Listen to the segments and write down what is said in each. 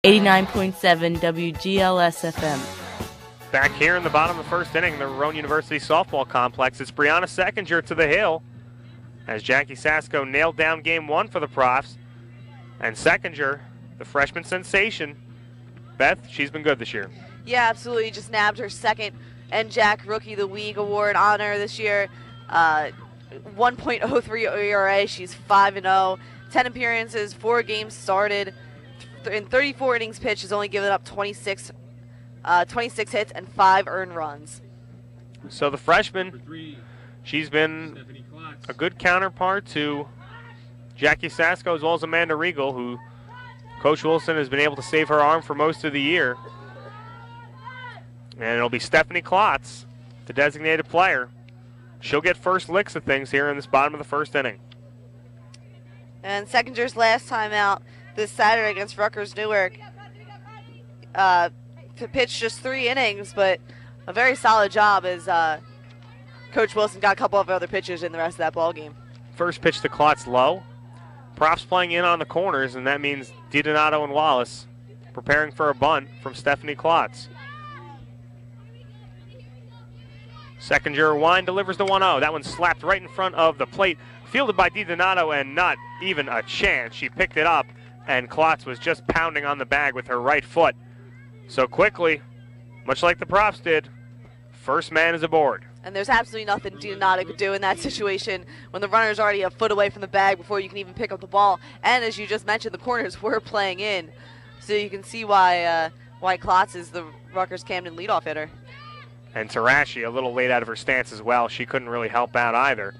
89.7 WGLS-FM. Back here in the bottom of the first inning, the Rowan University softball complex, it's Brianna Seckinger to the hill as Jackie Sasko nailed down game one for the Profs. And Seckinger, the freshman sensation, Beth, she's been good this year. Yeah, absolutely. Just nabbed her second NJAC Rookie of the Week award honor this year. 1.03 ERA. She's 5-0. 10 appearances, 4 games started. In 34 innings pitched, has only given up 26 hits and 5 earned runs. So the freshman, she's been a good counterpart to Jackie Sasko as well as Amanda Riegel, who Coach Wilson has been able to save her arm for most of the year. And it'll be Stephanie Klotz, the designated player. She'll get first licks of things here in this bottom of the first inning. And Seckinger's last time out this Saturday against Rutgers Newark pitched just 3 innings, but a very solid job as Coach Wilson got a couple of other pitchers in the rest of that ball game. First pitch to Klotz low. Props playing in on the corners, and that means DiDonato and Wallace preparing for a bunt from Stephanie Klotz. Seckinger wind delivers the 1-0. That one slapped right in front of the plate. Fielded by DiDonato and not even a chance. She picked it up, and Klotz was just pounding on the bag with her right foot. So quickly, much like the Profs did, first man is aboard. And there's absolutely nothing DiDonato could do in that situation when the runner's already a foot away from the bag before you can even pick up the ball. And as you just mentioned, the corners were playing in. So you can see why Klotz is the Rutgers Camden leadoff hitter. And Tarashi a little late out of her stance as well. She couldn't really help out either.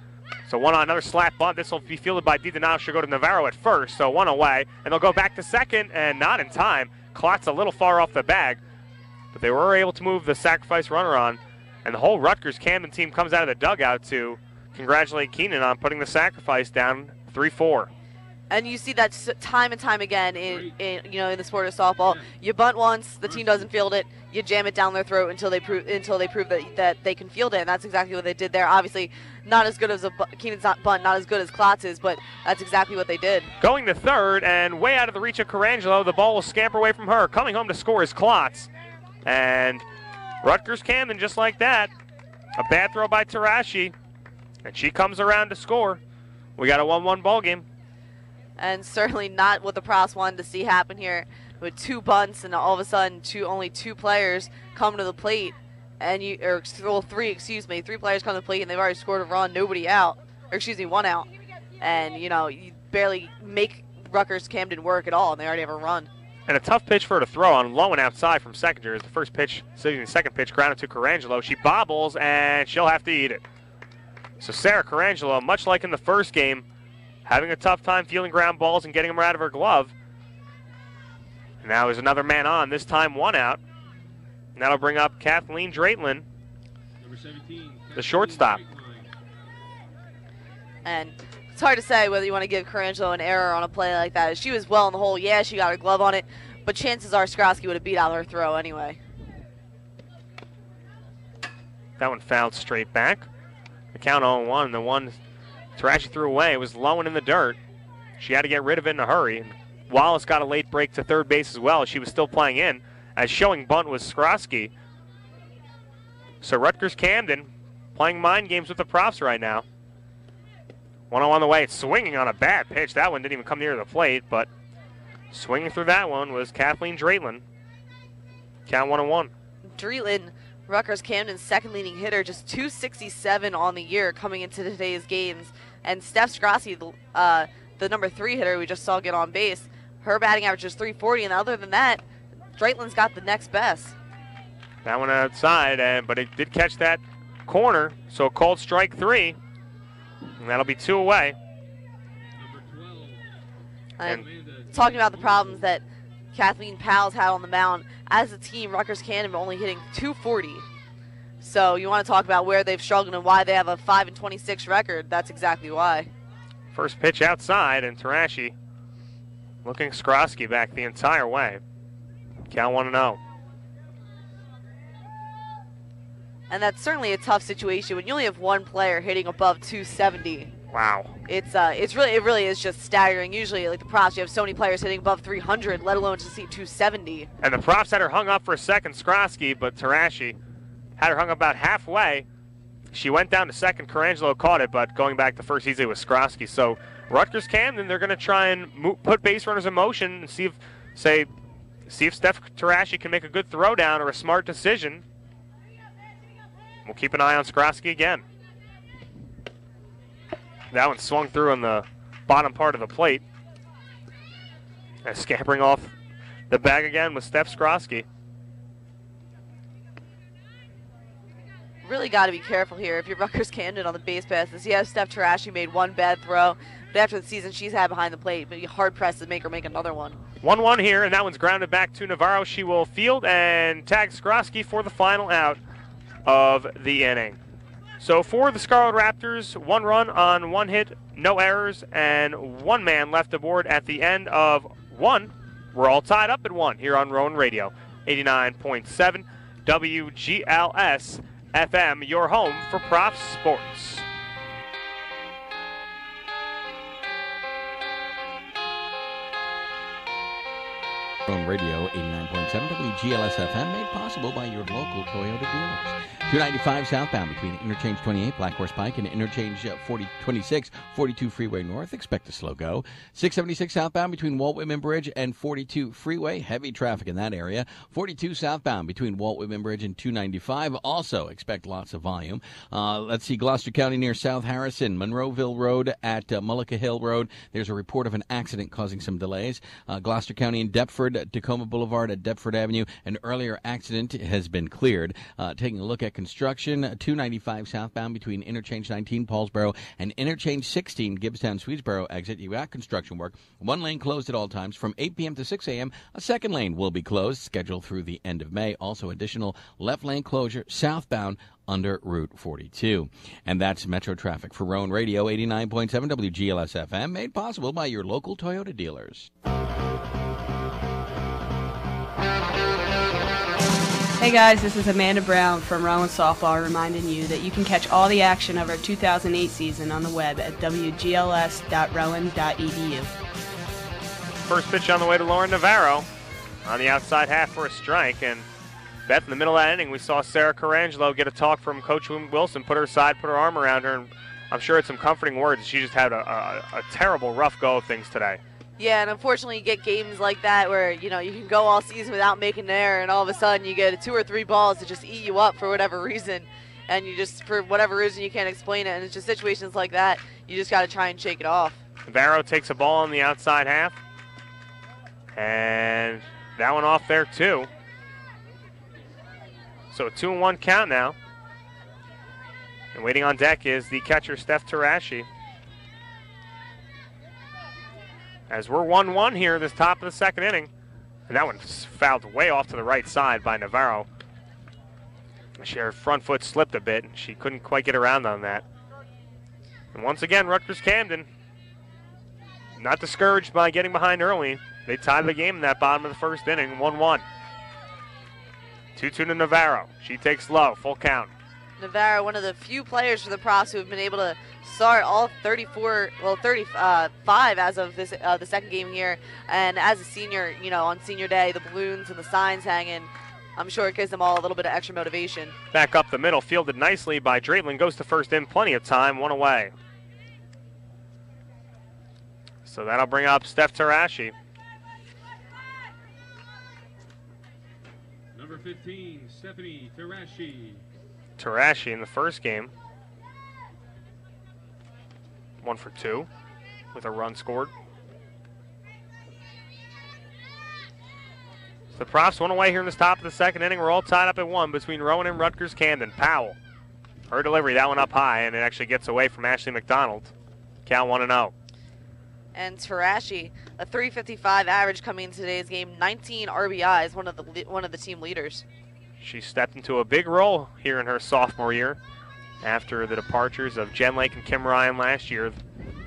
So one on, another slap bunt. This will be fielded by DiDonato. She'll go to Navarro at first, so one away. And they'll go back to second, and not in time. Klotz a little far off the bag. But they were able to move the sacrifice runner on. And the whole Rutgers Camden team comes out of the dugout to congratulate Keenan on putting the sacrifice down 3-4. And you see that time and time again in the sport of softball. You bunt once, the team doesn't field it. You jam it down their throat until they prove that they can field it, and that's exactly what they did there. Obviously, not as good as Keenan's bunt, not as good as Klotz's, but that's exactly what they did. Going to third, and way out of the reach of Carangelo, the ball will scamper away from her. Coming home to score is Klotz, and Rutgers Camden just like that. A bad throw by Tarashi, and she comes around to score. We got a 1-1 ball game. And certainly not what the Profs wanted to see happen here with 2 bunts and all of a sudden only 2 players come to the plate. And 3 players come to the plate and they've already scored a run, nobody out. Or 1 out. And, you barely make Rutgers Camden work at all and they already have a run. And a tough pitch for her to throw on low and outside from Seckinger as the second pitch grounded to Carangelo. She bobbles and she'll have to eat it. So Sarah Carangelo, much like in the first game, having a tough time fielding ground balls and getting them out of her glove. And now there's another man on, this time 1 out. And that'll bring up Kathleen Draitlin, number 17, the shortstop. And it's hard to say whether you want to give Carangelo an error on a play like that. She was well in the hole. Yeah, she got her glove on it, but chances are Skrosky would have beat out her throw anyway. That one fouled straight back. The count 0-1. The one Tarashi threw away. It was low and in the dirt. She had to get rid of it in a hurry. Wallace got a late break to third base as well. She was still playing in, as showing bunt was Skrosky. So Rutgers Camden playing mind games with the Profs right now. 1-0 on the way. It's swinging on a bad pitch. That one didn't even come near the plate, but swinging through that one was Kathleen Draitlin. Count 1-1. Draitlin, Rutgers Camden's second leading hitter, just .267 on the year coming into today's games. And Steph Skrosky, the number 3 hitter we just saw get on base, her batting average is .340, and other than that, Draitlin's got the next best. That one outside, but it did catch that corner, so a called strike 3, and that'll be 2 away. And talking about the problems that Kathleen Powell's had on the mound, as a team, Rutgers Camden only hitting .240. So you want to talk about where they've struggled and why they have a 5-26 record. That's exactly why. First pitch outside, and Tarashi looking Skrosky back the entire way. Count 1-0. And that's certainly a tough situation when you only have 1 player hitting above .270. Wow. It really is just staggering. Usually, like the props, you have so many players hitting above 300, let alone to see 270. And the props had her hung up for a second, Skrosky, but Tarashi had her hung up about halfway. She went down to second. Carangelo caught it, but going back to first easily with Skrosky. So Rutgers Camden, they're going to try and put base runners in motion and see if Steph Tarashi can make a good throwdown or a smart decision. We'll keep an eye on Skrosky again. That one swung through on the bottom part of the plate. And scampering off the bag again with Steph Skrosky. Really got to be careful here if you're Rutgers Camden on the base passes. Yes, Steph Tarashi made one bad throw, but after the season she's had behind the plate, but you're hard-pressed to make her make another one. 1-1 here, and that one's grounded back to Navarro. She will field and tag Skrosky for the final out of the inning. So for the Scarlet Raptors, 1 run on 1 hit, no errors, and 1 man left aboard at the end of 1. We're all tied up at 1 here on Rowan Radio, 89.7 WGLS FM, your home for prop sports. Rowan Radio, 89.7 WGLS FM, made possible by your local Toyota dealers. 295 southbound between Interchange 28, Black Horse Pike, and Interchange 26, 42 Freeway North. Expect a slow go. 676 southbound between Walt Whitman Bridge and 42 Freeway. Heavy traffic in that area. 42 southbound between Walt Whitman Bridge and 295. Also expect lots of volume. Let's see, Gloucester County near South Harrison, Monroeville Road at Mullica Hill Road. There's a report of an accident causing some delays. Gloucester County in Deptford, Tacoma Boulevard at Deptford Avenue. An earlier accident has been cleared. Taking a look at construction, 295 southbound between Interchange 19, Paulsboro, and Interchange 16, Gibbstown, Swedesboro exit. You got construction work. 1 lane closed at all times from 8 p.m. to 6 a.m. A second lane will be closed, scheduled through the end of May. Also, additional left lane closure southbound under Route 42. And that's Metro Traffic for Rowan Radio, 89.7 WGLS FM, made possible by your local Toyota dealers. Hey guys, this is Amanda Brown from Rowan Softball reminding you that you can catch all the action of our 2008 season on the web at wgls.rowan.edu. First pitch on the way to Lauren Navarro on the outside half for a strike. And Beth, in the middle of that inning, we saw Sarah Carangelo get a talk from Coach Wilson, put her aside, put her arm around her, and I'm sure it's some comforting words. She just had a terrible, rough go of things today. Yeah, and unfortunately you get games like that where, you can go all season without making an error, and all of a sudden you get 2 or 3 balls that just eat you up for whatever reason, and you just, for whatever reason, you can't explain it, and it's just situations like that, you just got to try and shake it off. Navarro takes a ball on the outside half, and that one off there too. So a 2-1 count now. And waiting on deck is the catcher, Steph Tarashi. As we're 1-1 here, this top of the second inning. And that one fouled way off to the right side by Navarro. Her front foot slipped a bit, and she couldn't quite get around on that. And once again, Rutgers Camden, not discouraged by getting behind early. They tied the game in that bottom of the first inning, 1-1. 2-2 to Navarro. She takes low, full count. Navarro, one of the few players for the Props who have been able to start all 35 as of this the second game here. And as a senior, on senior day, the balloons and the signs hanging, I'm sure it gives them all a little bit of extra motivation. Back up the middle, fielded nicely by Drayton, goes to first in, plenty of time, 1 away. So that'll bring up Steph Tarashi. Number 15, Stephanie Tarashi. Tarashi in the first game. 1 for 2 with a run scored. So the Props 1 away here in this top of the second inning. We're all tied up at 1 between Rowan and Rutgers Camden. Powell, her delivery, that one up high, and it actually gets away from Ashley McDonald. Count 1-0. And Tarashi, a .355 average coming into today's game, 19 RBIs, one of the team leaders. She stepped into a big role here in her sophomore year after the departures of Jen Lake and Kim Ryan last year.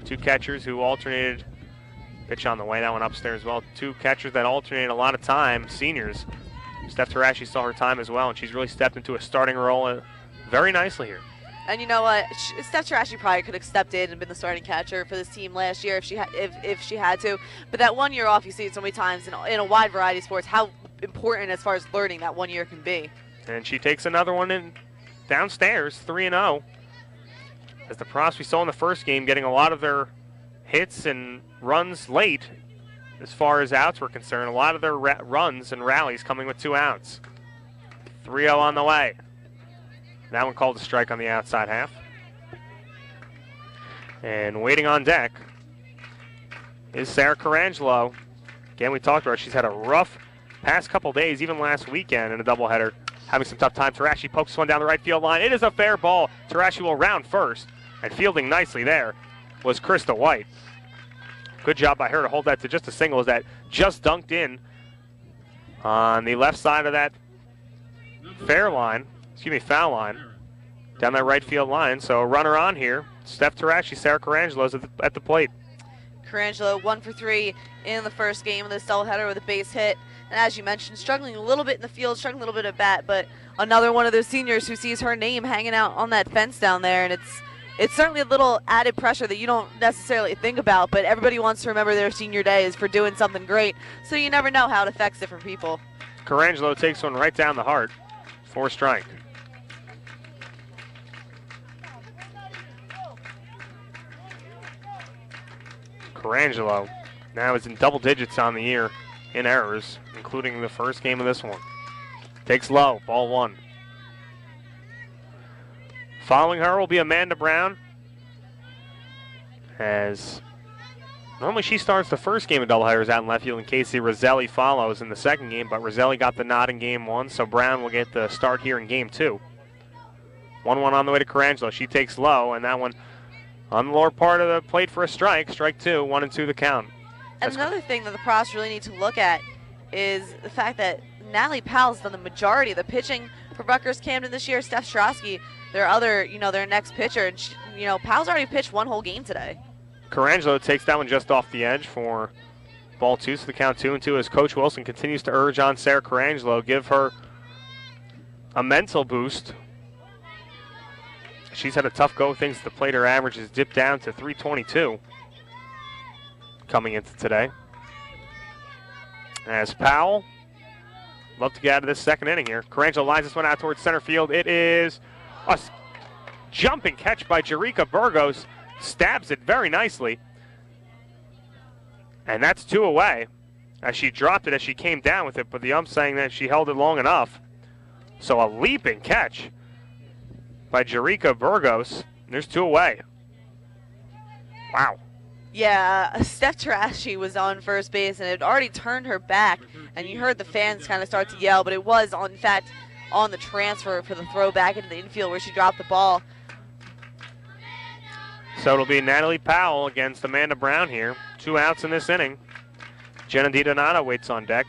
2 catchers who alternated. Pitch on the way, that one upstairs as well. 2 catchers that alternated a lot of time, seniors. Steph Tarashi saw her time as well, and she's really stepped into a starting role very nicely here. And you know what? Steph Tarashi probably could have stepped in and been the starting catcher for this team last year if she had to. But that 1 year off, you see it so many times in a wide variety of sports, how important as far as learning that 1 year can be. And she takes another one in downstairs, 3-0. As the Profs we saw in the first game getting a lot of their hits and runs late as far as outs were concerned. A lot of their runs and rallies coming with 2 outs. 3-0 on the way. That one called a strike on the outside half. And waiting on deck is Sarah Carangelo. Again, we talked about her. She's had a rough past couple days, even last weekend in a doubleheader. Having some tough time. Tarashi pokes one down the right field line. It is a fair ball. Tarashi will round first. And fielding nicely there was Krista White. Good job by her to hold that to just a single as that just dunked in on the left side of that foul line, down that right field line. So a runner on here. Steph Tarashi, Sarah Carangelo's at the plate. Carangelo 1 for 3 in the first game of this doubleheader with a base hit. And as you mentioned, struggling a little bit in the field, struggling a little bit at bat, but another one of those seniors who sees her name hanging out on that fence down there, and it's certainly a little added pressure that you don't necessarily think about, but everybody wants to remember their senior days for doing something great, so you never know how it affects different people. Carangelo takes one right down the heart for a strike. Carangelo now is in double digits on the year in errors, including the first game of this one. Takes low, ball 1. Following her will be Amanda Brown, as normally she starts the first game of doubleheaders out in left field, and Casey Roselli follows in the second game, but Roselli got the nod in game 1, so Brown will get the start here in game 2. 1-1 on the way to Carangelo. She takes low, and that one on the lower part of the plate for a strike. Strike 2, 1-2 the count. And another thing that the Profs really need to look at is the fact that Natalie Powell's done the majority of the pitching for Rutgers Camden this year. Steph Strosky, their next pitcher, and Powell's already pitched 1 whole game today. Carangelo takes that one just off the edge for ball 2, so the count 2-2 as Coach Wilson continues to urge on Sarah Carangelo, give her a mental boost. She's had a tough go of things at the plate. Her average has dipped down to 322 coming into today. As Powell, love to get out of this second inning here. Carangelo lines this one out towards center field. It is a jumping catch by Jerika Burgos. Stabs it very nicely. And that's 2 away as she dropped it as she came down with it, but the ump saying that she held it long enough. So a leaping catch by Jerika Burgos. There's 2 away. Wow. Yeah, Steph Tarashi was on first base and it had already turned her back, and you heard the fans kind of start to yell, but it was, in fact, on the transfer for the throw back into the infield where she dropped the ball. So it'll be Natalie Powell against Amanda Brown here. 2 outs in this inning. Jenna DiDonato waits on deck.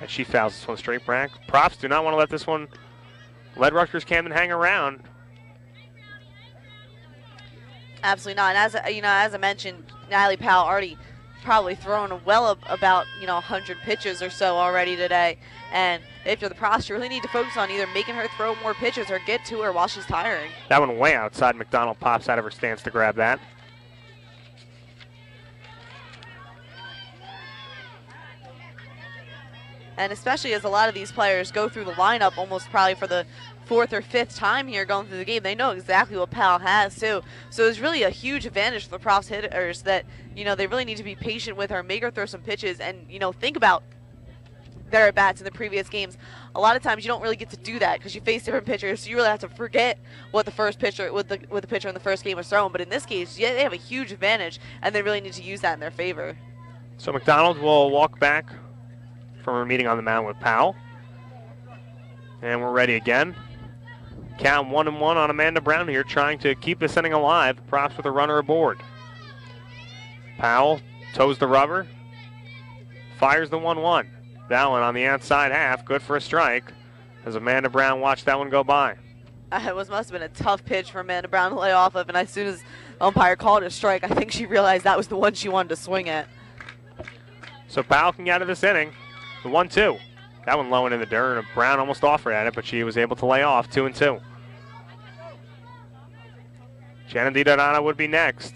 And she fouls this one straight back. Props do not want to let this one, let Rutgers Camden hang around. Absolutely not. And as I mentioned, Natalie Powell already probably thrown well about 100 pitches or so already today. And if you're the Profs, you really need to focus on either making her throw more pitches or get to her while she's tiring. That one way outside. McDonald pops out of her stance to grab that. And especially as a lot of these players go through the lineup almost probably for the 4th or 5th time here going through the game, they know exactly what Powell has too. So it's really a huge advantage for the Profs hitters that, they really need to be patient with her, make her throw some pitches, and, think about their at-bats in the previous games. A lot of times you don't really get to do that because you face different pitchers, so you really have to forget what the first pitcher, what the pitcher in the first game was throwing. But in this case, yeah, they have a huge advantage, and they really need to use that in their favor. So McDonald will walk back from her meeting on the mound with Powell. And we're ready again. Count 1-1 on Amanda Brown here, trying to keep this inning alive. Props with a runner aboard. Powell toes the rubber, fires the 1-1. That one on the outside half, good for a strike, as Amanda Brown watched that one go by. It must have been a tough pitch for Amanda Brown to lay off of, and as soon as the umpire called it a strike, I think she realized that was the one she wanted to swing at. So Powell can get out of this inning. The 1-2. That one low and in the dirt. Brown almost offered at it, but she was able to lay off. 2-2. Jenna DiDonato would be next.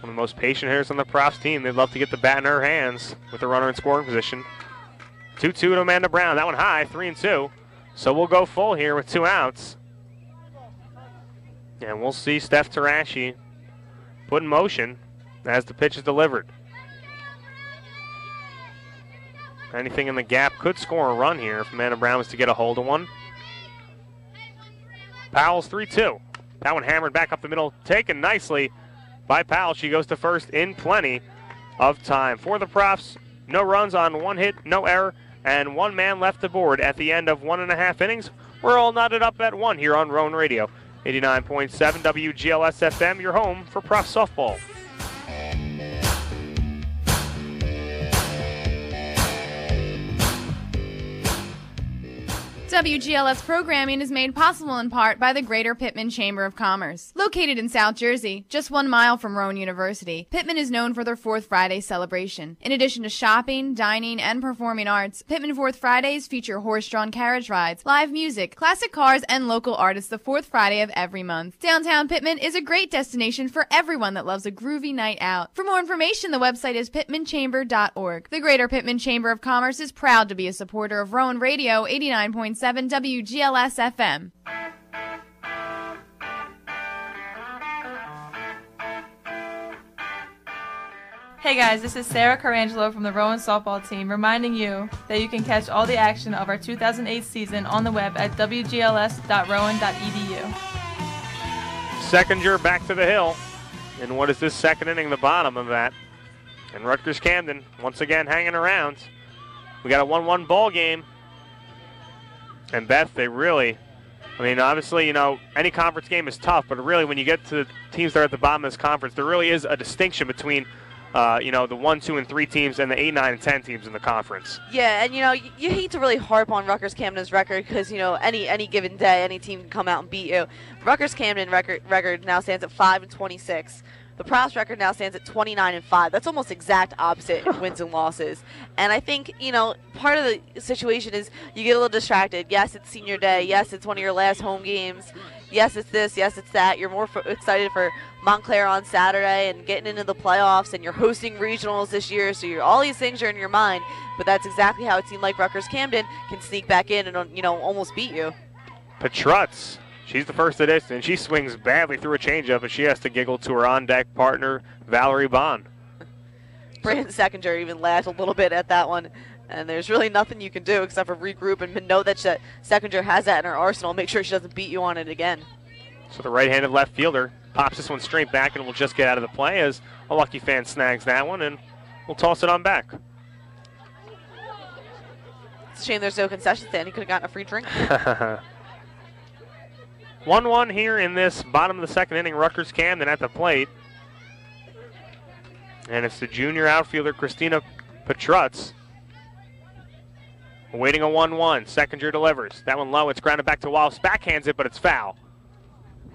One of the most patient hitters on the props team. They'd love to get the bat in her hands with the runner in scoring position. 2-2 to Amanda Brown. That one high, 3-2. So we'll go full here with 2 outs. And we'll see Steph Tarashi put in motion as the pitch is delivered. Anything in the gap could score a run here if Amanda Brown was to get a hold of one. Powell's 3-2. That one hammered back up the middle, taken nicely by Powell. She goes to first in plenty of time. For the Profs, no runs on 1 hit, no error, and 1 man left aboard at the end of 1.5 innings. We're all knotted up at 1 here on Rowan Radio. 89.7 WGLS FM, your home for Prof softball. WGLS programming is made possible in part by the Greater Pittman Chamber of Commerce. Located in South Jersey, just 1 mile from Rowan University, Pittman is known for their 4th Friday celebration. In addition to shopping, dining, and performing arts, Pittman 4th Fridays feature horse-drawn carriage rides, live music, classic cars, and local artists the 4th Friday of every month. Downtown Pittman is a great destination for everyone that loves a groovy night out. For more information, the website is pittmanchamber.org. The Greater Pittman Chamber of Commerce is proud to be a supporter of Rowan Radio 89.7 WGLS FM. Hey guys, this is Sarah Carangelo from the Rowan softball team reminding you that you can catch all the action of our 2008 season on the web at wgls.rowan.edu. Seconder back to the hill. And what is this second inning, the bottom of that? And Rutgers Camden once again hanging around. We got a 1-1 ball game. And Beth, they really, I mean, obviously, you know, any conference game is tough, but really when you get to the teams that are at the bottom of this conference, there really is a distinction between, you know, the 1, 2, and 3 teams and the 8, 9, and 10 teams in the conference. Yeah, and, you know, you hate to really harp on Rutgers Camden's record because, you know, any given day, any team can come out and beat you. Rutgers Camden record now stands at 5-26. The Props record now stands at 29-5. That's almost exact opposite in wins and losses. And I think, you know, part of the situation is you get a little distracted. Yes, it's senior day. Yes, it's one of your last home games. Yes, it's this. Yes, it's that. You're more excited for Montclair on Saturday and getting into the playoffs, and you're hosting regionals this year. So all these things are in your mind. But that's exactly how a team like Rutgers Camden can sneak back in and, you know, almost beat you. Petrutz. She's the first of this, and she swings badly through a changeup, and she has to giggle to her on-deck partner, Valerie Bond. Brandon Seconder even laughed a little bit at that one, and there's really nothing you can do except for regroup and know that Seconder has that in her arsenal. Make sure she doesn't beat you on it again. So the right-handed left fielder pops this one straight back and will just get out of the play as a lucky fan snags that one, and we'll toss it on back. It's a shame there's no concession stand. He could have gotten a free drink. 1-1 here in this bottom of the second inning. Rutgers Camden at the plate. And it's the junior outfielder, Christina Petrutz. Waiting a 1-1. Seconder delivers. That one low. It's grounded back to Wallace. Backhands it, but it's foul.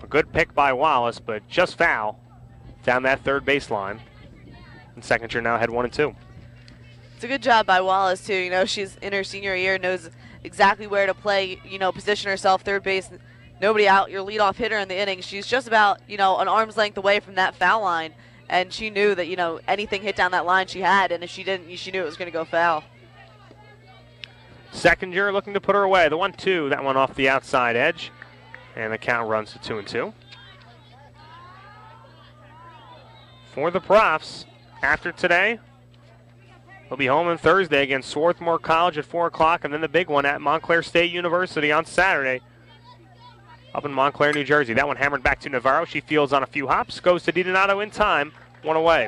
A good pick by Wallace, but just foul down that third baseline. And Seconder now had 1-2. It's a good job by Wallace, too. You know, she's in her senior year, knows exactly where to play, you know, position herself, third base. Nobody out, your leadoff hitter in the inning. She's just about, you know, an arm's length away from that foul line. And she knew that, you know, anything hit down that line she had. And if she didn't, she knew it was going to go foul. Seconder looking to put her away. The 1-2, that one off the outside edge. And the count runs to 2-2. For the Profs, after today, they'll be home on Thursday against Swarthmore College at 4 o'clock. And then the big one at Montclair State University on Saturday. Up in Montclair, New Jersey. That one hammered back to Navarro. She fields on a few hops. Goes to DiDonato in time. 1 away.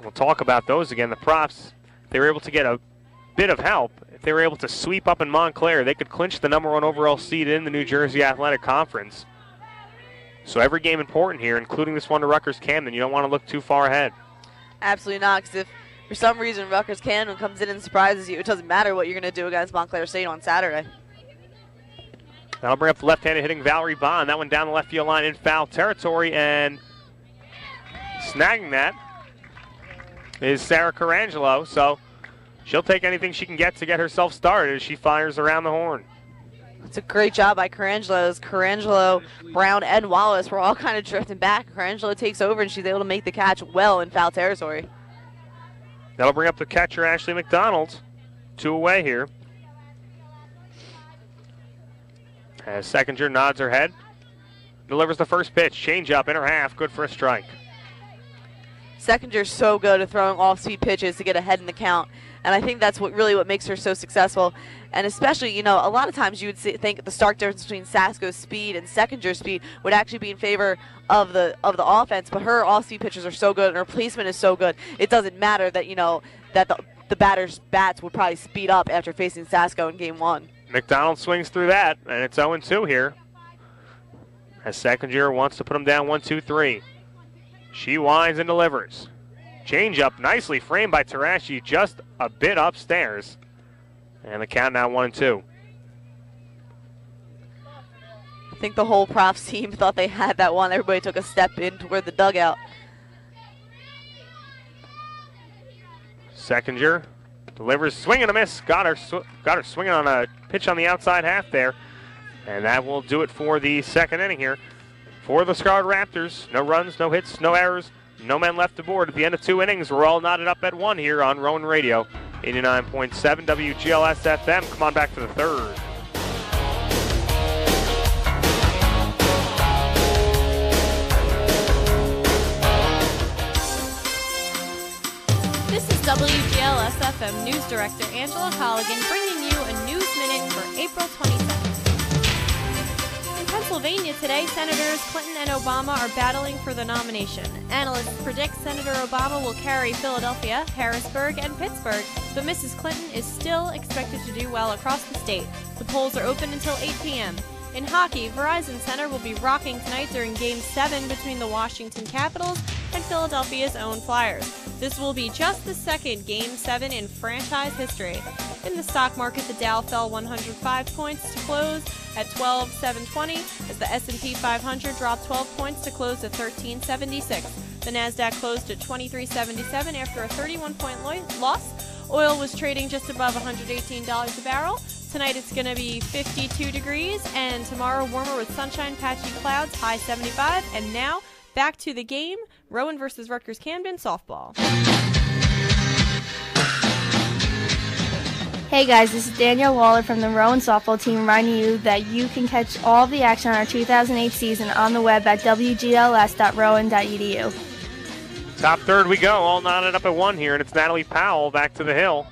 We'll talk about those again. The Profs, they were able to get a bit of help. If they were able to sweep up in Montclair, they could clinch the #1 overall seed in the New Jersey Athletic Conference. So every game important here, including this one to Rutgers Camden. You don't want to look too far ahead. Absolutely not, because if for some reason Rutgers Camden comes in and surprises you, it doesn't matter what you're going to do against Montclair State on Saturday. That'll bring up the left-handed hitting Valerie Bond. That one down the left field line in foul territory, and snagging that is Sarah Carangelo. So she'll take anything she can get to get herself started as she fires around the horn. It's a great job by Carangelo. Carangelo, Brown, and Wallace were all kind of drifting back. Carangelo takes over, and she's able to make the catch well in foul territory. That'll bring up the catcher, Ashley McDonald. 2 away here. As Seconder nods her head, delivers the first pitch. Change up in her half, good for a strike. Seconder's so good at throwing off-speed pitches to get ahead in the count, and I think that's what makes her so successful. And especially, a lot of times you would think the stark difference between Sasko's speed and Seconder's speed would actually be in favor of the offense, but her off-speed pitches are so good and her placement is so good. It doesn't matter that that the batter's bats would probably speed up after facing Sasko in game 1. McDonald swings through that, and it's 0-2 here. As Seconder wants to put him down 1-2-3. She winds and delivers. Change up nicely framed by Tarashi, just a bit upstairs. And the count now 1-2. I think the whole props team thought they had that one. Everybody took a step in toward the dugout. Seconder delivers, swing and a miss. Got her swinging on a pitch on the outside half there. And that will do it for the second inning here. For the Scarlet Raptors, no runs, no hits, no errors, no men left aboard. At the end of 2 innings, we're all knotted up at 1 here on Rowan Radio. 89.7 WGLS FM. Come on back to the third. This is WGLS FM News Director Angela Colligan bringing you a News Minute for April 22nd. In Pennsylvania today, Senators Clinton and Obama are battling for the nomination. Analysts predict Senator Obama will carry Philadelphia, Harrisburg, and Pittsburgh, but Mrs. Clinton is still expected to do well across the state. The polls are open until 8 p.m. In hockey, Verizon Center will be rocking tonight during Game 7 between the Washington Capitals and Philadelphia's own Flyers. This will be just the second Game 7 in franchise history. In the stock market, the Dow fell 105 points to close at 12,720, as the S&P 500 dropped 12 points to close at 1376. The Nasdaq closed at 2377 after a 31-point loss. Oil was trading just above $118 a barrel. Tonight it's going to be 52 degrees, and tomorrow warmer with sunshine, patchy clouds, high 75. And now back to the game, Rowan versus Rutgers Camden softball. Hey guys, this is Danielle Waller from the Rowan softball team reminding you that you can catch all of the action on our 2008 season on the web at wgls.rowan.edu. Top third we go, all knotted up at 1 here, and it's Natalie Powell back to the hill.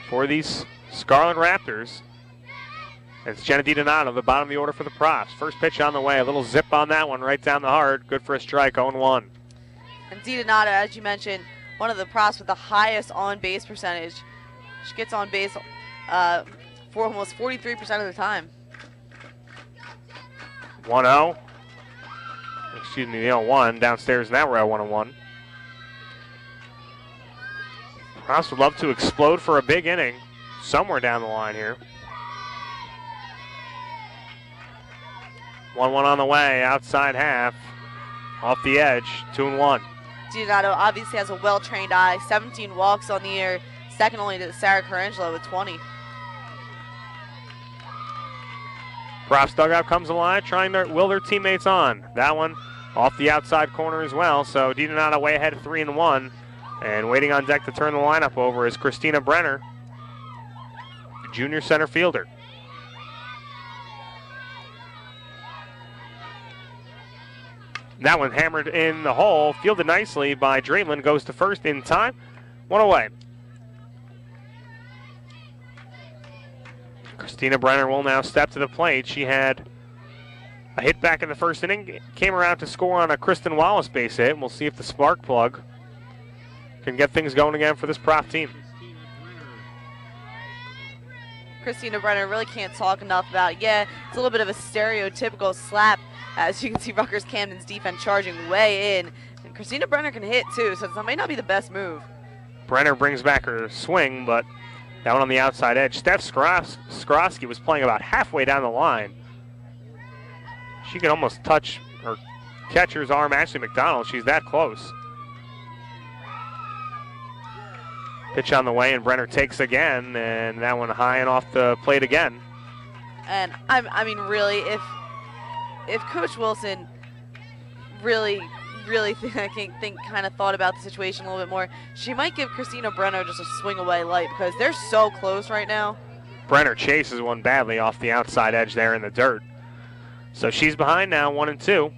For these Scarlet Raptors, it's Jenna DiDonato, the bottom of the order for the props. First pitch on the way, a little zip on that one, right down the heart, good for a strike, 0-1. And DiDonato, as you mentioned, one of the props with the highest on-base percentage. She gets on base for almost 43% of the time. 1-0. Excuse me, the 0-1 downstairs. Now we're at 1-1. Props would love to explode for a big inning somewhere down the line here. 1-1 on the way, outside half, off the edge, 2-1. DiDonato obviously has a well-trained eye, 17 walks on the year, second only to Sarah Carangelo with 20. Props dugout comes alive, trying to will their teammates on. That one off the outside corner as well, so DiDonato way ahead 3-1. And waiting on deck to turn the lineup over is Christina Brenner, junior center fielder. That one hammered in the hole, fielded nicely by Draymond, goes to first in time. 1 away. Christina Brenner will now step to the plate. She had a hit back in the first inning, came around to score on a Kristen Wallace base hit, and we'll see if the spark plug can get things going again for this prop team. Christina Brenner really can't talk enough about it. Yeah, it's a little bit of a stereotypical slap. As you can see, Rutgers Camden's defense charging way in. And Christina Brenner can hit too, so that might not be the best move. Brenner brings back her swing, but That one on the outside edge. Steph Skrosky was playing about halfway down the line. She could almost touch or catcher's arm, Ashley McDonald. She's that close. Pitch on the way, and Brenner takes again, and that one high and off the plate again. And I mean, really, if Coach Wilson really kind of thought about the situation a little bit more, she might give Christina Brenner just a swing away light because they're so close right now. Brenner chases one badly off the outside edge there in the dirt. So she's behind now, 1-2.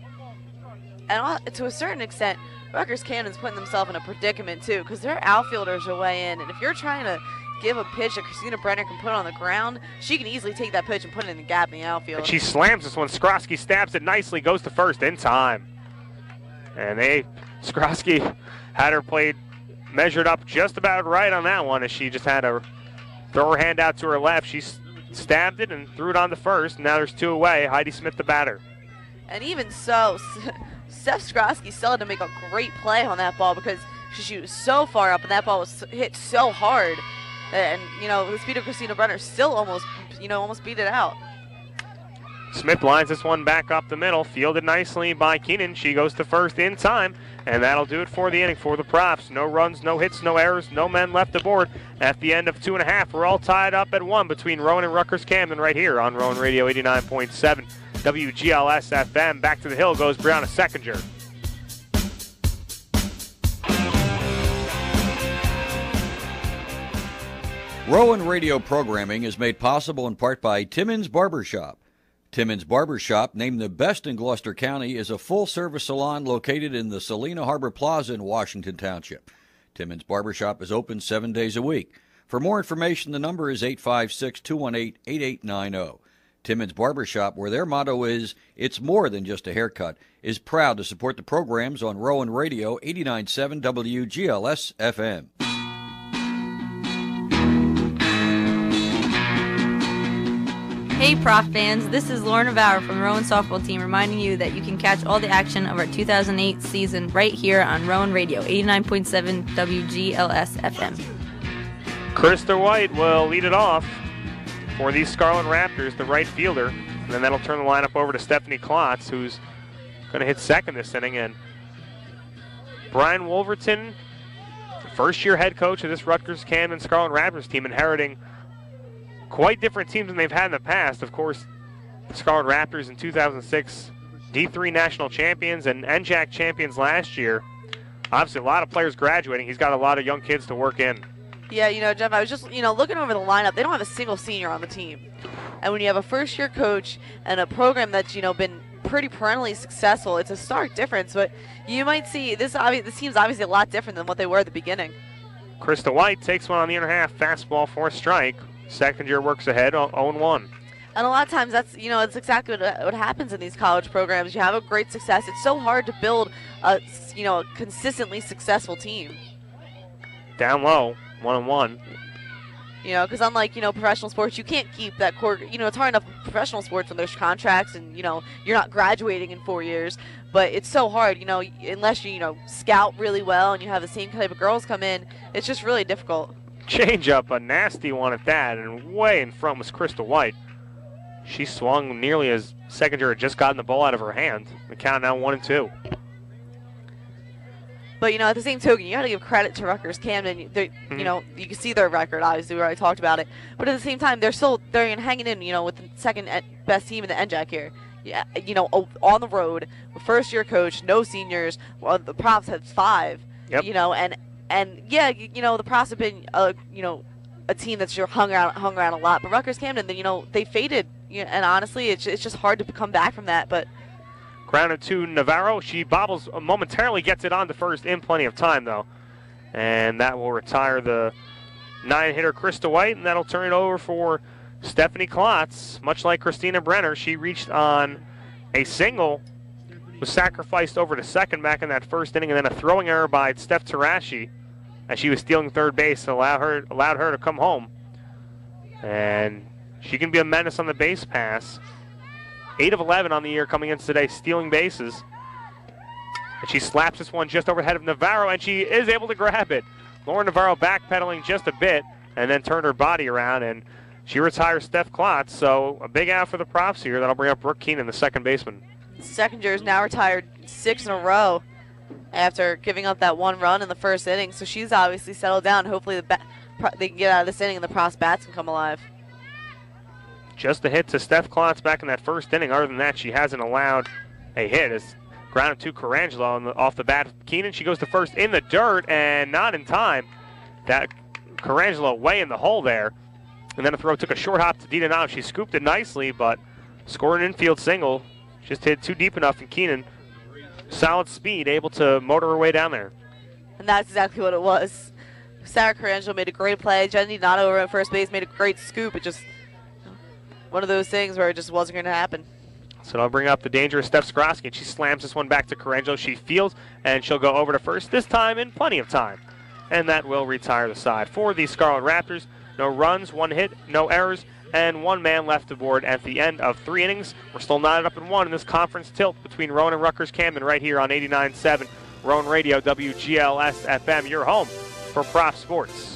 And to a certain extent, Rutgers Camden's putting themselves in a predicament too because their outfielders are way in, and if you're trying to give a pitch that Christina Brenner can put on the ground, she can easily take that pitch and put it in the gap in the outfield. And she slams this one. Skrosky stabs it nicely, goes to first in time. And Skrosky had her played measured up just about right on that one as she just had to throw her hand out to her left. She stabbed it and threw it on to first. Now there's 2 away. Heidi Smith the batter. And even so, Steph Skrosky still had to make a great play on that ball because she was so far up and that ball was hit so hard. And, the speed of Christina Brenner still almost beat it out. Smith lines this one back up the middle, fielded nicely by Keenan. She goes to first in time, and that'll do it for the inning for the Profs. No runs, no hits, no errors, no men left aboard. At the end of 2.5, we're all tied up at 1 between Rowan and Rutgers Camden right here on Rowan Radio 89.7 WGLS FM. Back to the hill goes Brianna Seckinger. Rowan Radio programming is made possible in part by Timmons Barbershop. Timmons Barbershop, named the best in Gloucester County, is a full-service salon located in the Salina Harbor Plaza in Washington Township. Timmons Barbershop is open 7 days a week. For more information, the number is 856-218-8890. Timmons Barbershop, where their motto is, "It's more than just a haircut," is proud to support the programs on Rowan Radio 89.7 WGLS FM. Hey Prof fans, this is Lauren Navarro from the Rowan softball team reminding you that you can catch all the action of our 2008 season right here on Rowan Radio 89.7 WGLS FM. Krista White will lead it off for these Scarlet Raptors, the right fielder, and then that'll turn the lineup over to Stephanie Klotz, who's going to hit second this inning. And Brian Wolverton, first-year head coach of this Rutgers Camden Scarlet Raptors team, inheriting quite different teams than they've had in the past. Of course, the Scarlet Raptors in 2006, D3 national champions and NJAC champions last year. Obviously, a lot of players graduating. He's got a lot of young kids to work in. Yeah, Jeff, I was just, looking over the lineup. They don't have a single senior on the team. And when you have a first-year coach and a program that's, been pretty perennially successful, it's a stark difference. But you might see this team's obviously a lot different than what they were at the beginning. Krista White takes one on the inner half, fastball for a strike. Second year works ahead, 0-1. And a lot of times that's, it's exactly what happens in these college programs. You have a great success. It's so hard to build a consistently successful team. Down low, 1-1. Because unlike, professional sports, you can't keep that core. It's hard enough in professional sports when there's contracts and, you're not graduating in 4 years. But it's so hard, unless you, scout really well and you have the same type of girls come in, it's just really difficult. Change up, a nasty one at that, and way in front was Krista White. She swung nearly as Seckinger had just gotten the ball out of her hand. The count now 1-2. But, at the same token, you got to give credit to Rutgers Camden. You can see their record, obviously, we already talked about it. But at the same time, they're hanging in, with the second best team in the NJAC here. Yeah, on the road, first-year coach, no seniors. Well, the Profs had 5, yep. And yeah, the Profs have been, a team that's hung around a lot. But Rutgers Camden, they faded. And honestly, it's just hard to come back from that. But grounded to Navarro. She bobbles momentarily, gets it on to first in plenty of time, though. And that will retire the 9-hitter Krista White, and that'll turn it over for Stephanie Klotz. Much like Christina Brenner, she reached on a single, was sacrificed over to second back in that first inning, and then a throwing error by Steph Tarashi as she was stealing third base, allowed her to come home. And she can be a menace on the base pass. 8 of 11 on the year coming in today, stealing bases. And she slaps this one just overhead of Navarro, and she is able to grab it. Lauren Navarro backpedaling just a bit, and then turned her body around, and she retires Steph Klotz. So a big out for the props here. That'll bring up Brooke Keenan, the second baseman. Second year is now retired 6 in a row after giving up that 1 run in the first inning. So she's obviously settled down. Hopefully they can get out of this inning and the props bats can come alive. Just a hit to Steph Klotz back in that first inning. Other than that, she hasn't allowed a hit. It's grounded to Carangelo off the bat. Keenan, she goes to first in the dirt and not in time. That Carangelo way in the hole there. And then a throw took a short hop to Dina. She scooped it nicely, but scored an infield single. Just hit too deep enough, and Keenan, solid speed, able to motor her way down there. And that's exactly what it was. Sarah Carangelo made a great play. Jenny Donato over at first base made a great scoop. It just one of those things where it just wasn't going to happen. So I'll bring up the dangerous Steph Skrosky, and she slams this one back to Carangelo. She fields, and she'll go over to first, this time in plenty of time. And that will retire the side. For the Scarlet Raptors, no runs, 1 hit, no errors, and 1 man left aboard at the end of 3 innings. We're still knotted up in 1 in this conference tilt between Rowan and Rutgers Camden right here on 89.7 Rowan Radio, WGLS FM, your home for prop sports.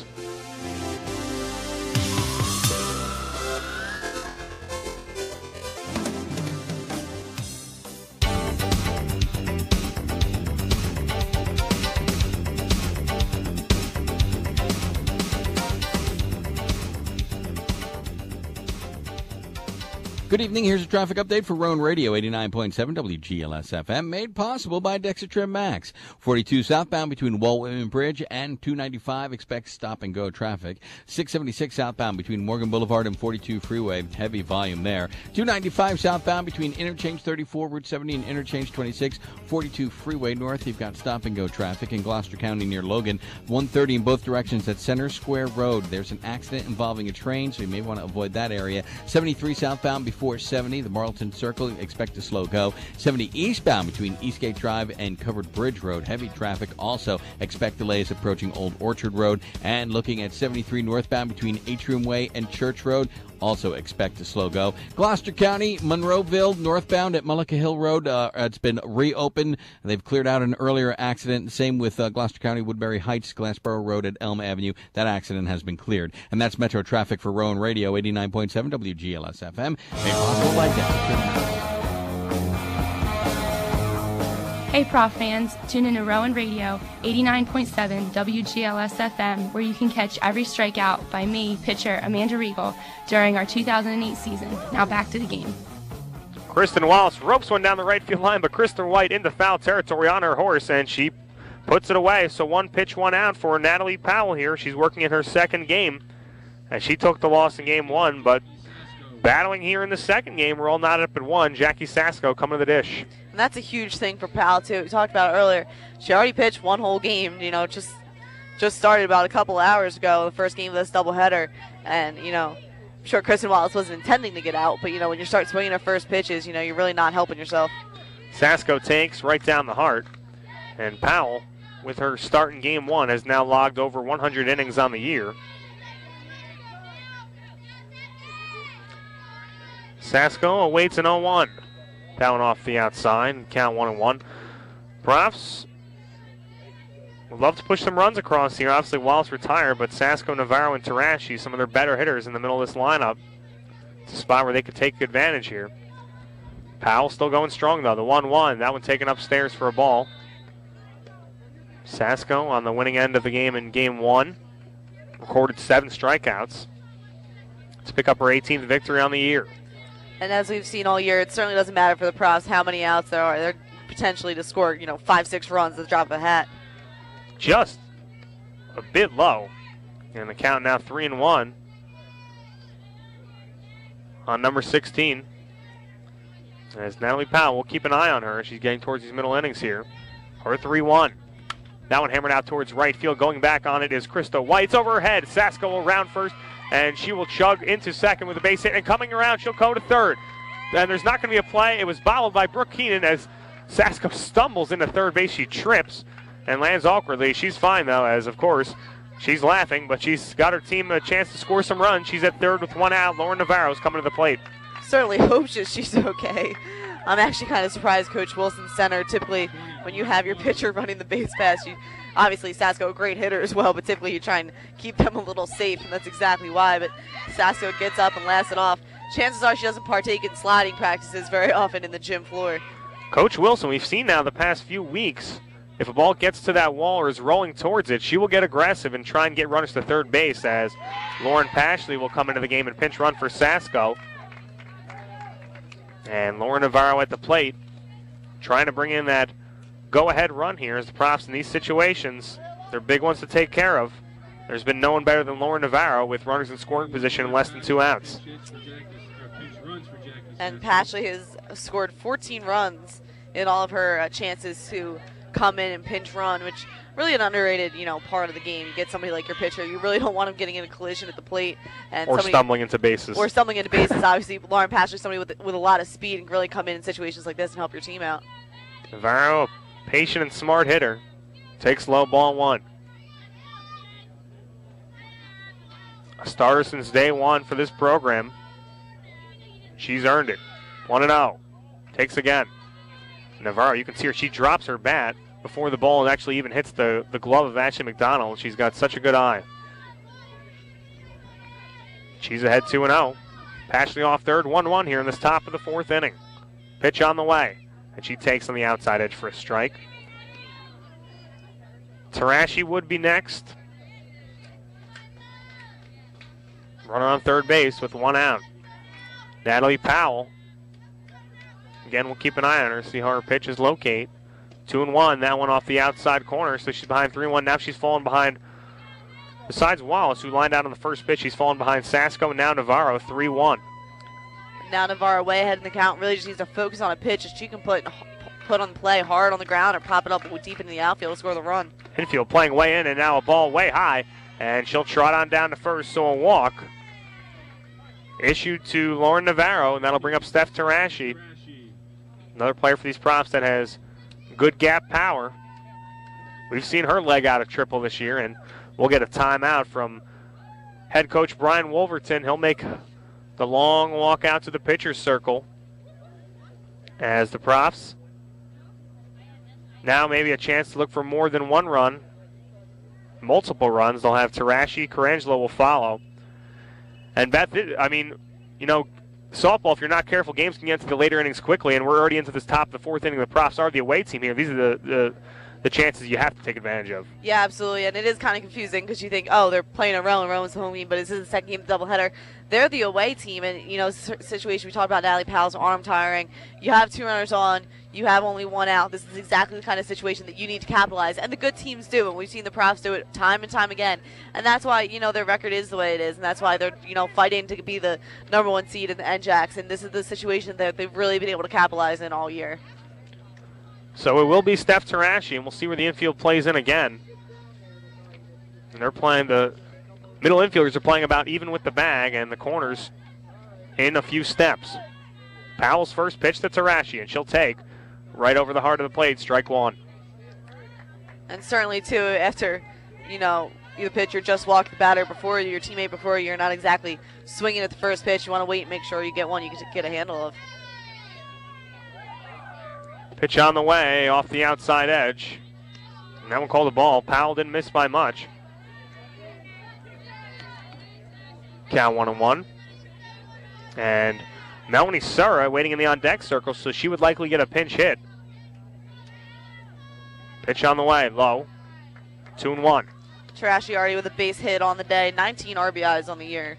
Good evening. Here's a traffic update for Rowan Radio, 89.7 WGLS FM, made possible by Dexatrim Max. 42 southbound between Walt Whitman Bridge and 295, expect stop-and-go traffic. 676 southbound between Morgan Boulevard and 42 Freeway, heavy volume there. 295 southbound between Interchange 34, Route 70, and Interchange 26, 42 Freeway north, you've got stop-and-go traffic. In Gloucester County near Logan, 130 in both directions at Center Square Road. There's an accident involving a train, so you may want to avoid that area. 73 southbound before 70, the Marlton Circle, expect a slow go. 70 eastbound between Eastgate Drive and Covered Bridge Road, heavy traffic. Also expect delays approaching Old Orchard Road. And looking at 73 northbound between Atrium Way and Church Road, also expect a slow go. Gloucester County, Monroeville, northbound at Mullica Hill Road, it's been reopened. They've cleared out an earlier accident. Same with Gloucester County, Woodbury Heights, Glassboro Road at Elm Avenue. That accident has been cleared. And that's Metro Traffic for Rowan Radio, 89.7 WGLS FM. Made possible by Dexatrim. Hey Prof fans, tune in to Rowan Radio, 89.7 WGLS FM, where you can catch every strikeout by me, pitcher Amanda Riegel, during our 2008 season. Now back to the game. Kristen Wallace ropes one down the right field line, but Kristen White into foul territory on her horse, and she puts it away. So 1 pitch, 1 out for Natalie Powell here. She's working in her second game, and she took the loss in game 1, but battling here in the second game, we're all knotted up at 1. Jackie Sasko coming to the dish. And that's a huge thing for Powell, too. We talked about it earlier. She already pitched 1 whole game, just started about a couple hours ago, the first game of this doubleheader. And, I'm sure Kristen Wallace wasn't intending to get out, but, when you start swinging her first pitches, you're really not helping yourself. Sasko takes right down the heart. And Powell, with her start in game 1, has now logged over 100 innings on the year. Sasko awaits an 0-1. Down off the outside, count 1-1. Profs would love to push some runs across here. Obviously, Wallace retired, but Sasko, Navarro, and Tarashi, some of their better hitters in the middle of this lineup. It's a spot where they could take advantage here. Powell still going strong, though. The 1-1, that one taken upstairs for a ball. Sasko on the winning end of the game in game 1. Recorded 7 strikeouts to pick up her 18th victory on the year. And as we've seen all year, it certainly doesn't matter for the Profs how many outs there are. They're potentially to score, 5-6 runs at the drop of a hat. Just a bit low. And the count now 3-1 on number 16. As Natalie Powell, we'll keep an eye on her. She's getting towards these middle innings here. Her 3-1. That one hammered out towards right field. Going back on it is Krista White. It's over her head. Sasko will round first. And she will chug into second with a base hit. And coming around, she'll go to third. And there's not going to be a play. It was bobbled by Brooke Keenan as Sasko stumbles into third base. She trips and lands awkwardly. She's fine, though, as, of course, she's laughing. But she's got her team a chance to score some runs. She's at third with 1 out. Lauren Navarro's coming to the plate. Certainly hope she's okay. I'm actually kind of surprised Coach Wilson's center. Typically, when you have your pitcher running the base pass, Obviously, Sasko a great hitter as well, but typically you try and keep them a little safe, and that's exactly why. But Sasko gets up and lasts it off. Chances are she doesn't partake in sliding practices very often in the gym floor. Coach Wilson, we've seen now the past few weeks, if a ball gets to that wall or is rolling towards it, she will get aggressive and try and get runners to third base, as Lauren Pashley will come into the game and pinch run for Sasko. And Lauren Navarro at the plate, trying to bring in that go-ahead run here, as the Profs in these situations, they're big ones to take care of. There's been no one better than Lauren Navarro with runners in scoring position in less than 2 outs. And Pashley has scored 14 runs in all of her chances to come in and pinch run, which really an underrated, part of the game. You get somebody like your pitcher, you really don't want them getting in a collision at the plate and stumbling into bases. Or stumbling into bases. Obviously, Lauren Pashley is somebody with a lot of speed and can really come in situations like this and help your team out. Navarro, a patient and smart hitter, takes low, ball 1. A starter since day 1 for this program. She's earned it. 1-0. Takes again. Navarro, you can see her. She drops her bat before the ball actually even hits the glove of Ashley McDonald. She's got such a good eye. She's ahead 2-0. Pashley off third, 1-1 here in this top of the 4th inning. Pitch on the way, and she takes on the outside edge for a strike. Tarashi would be next. Runner on third base with 1 out. Natalie Powell. Again, we'll keep an eye on her, see how her pitches locate. 2-1, that one off the outside corner, so she's behind 3-1. Now she's fallen behind, besides Wallace, who lined out on the first pitch, she's fallen behind Sasko, and now Navarro, 3-1. Now Navarro way ahead in the count, really just needs to focus on a pitch that she can put on the play hard on the ground or prop it up deep into the outfield to score the run. Infield playing way in, and now a ball way high, and she'll trot on down to first, so a walk issued to Lauren Navarro, and that'll bring up Steph Tarashi. Another player for these Profs that has good gap power. We've seen her leg out a triple this year, and we'll get a timeout from head coach Brian Wolverton. He'll make the long walk out to the pitcher's circle as the Profs now maybe a chance to look for more than 1 run, multiple runs. They'll have Tarashi, Carangelo will follow. And Beth, softball, if you're not careful, games can get into the later innings quickly, and we're already into this top of the 4th inning. The Profs are the away team here. These are the chances you have to take advantage of. Yeah, absolutely, and it is kind of confusing because you think, oh, they're playing a Rowan's home team, but this is the second game of the doubleheader. They're the away team, and, situation we talked about, Natalie Powell's arm tiring. You have 2 runners on. You have only 1 out. This is exactly the kind of situation that you need to capitalize, and the good teams do, and we've seen the Profs do it time and time again, and that's why, their record is the way it is, and that's why they're, fighting to be the number 1 seed in the NJACs, and this is the situation that they've really been able to capitalize in all year. So it will be Steph Tarashi, and we'll see where the infield plays in again. And they're playing, the middle infielders are playing about even with the bag, and the corners in a few steps. Powell's first pitch to Tarashi, and she'll take right over the heart of the plate, strike 1. And certainly, too, after, the pitcher just walked the batter before you, your teammate before you, you're not exactly swinging at the first pitch. You want to wait and make sure you get one you can get a handle of. Pitch on the way, off the outside edge. And that one called a ball. Powell didn't miss by much. Count 1-1. And Melanie Sura waiting in the on-deck circle, so she would likely get a pinch hit. Pitch on the way, low. 2-1. Tarashi already with a base hit on the day. 19 RBIs on the year.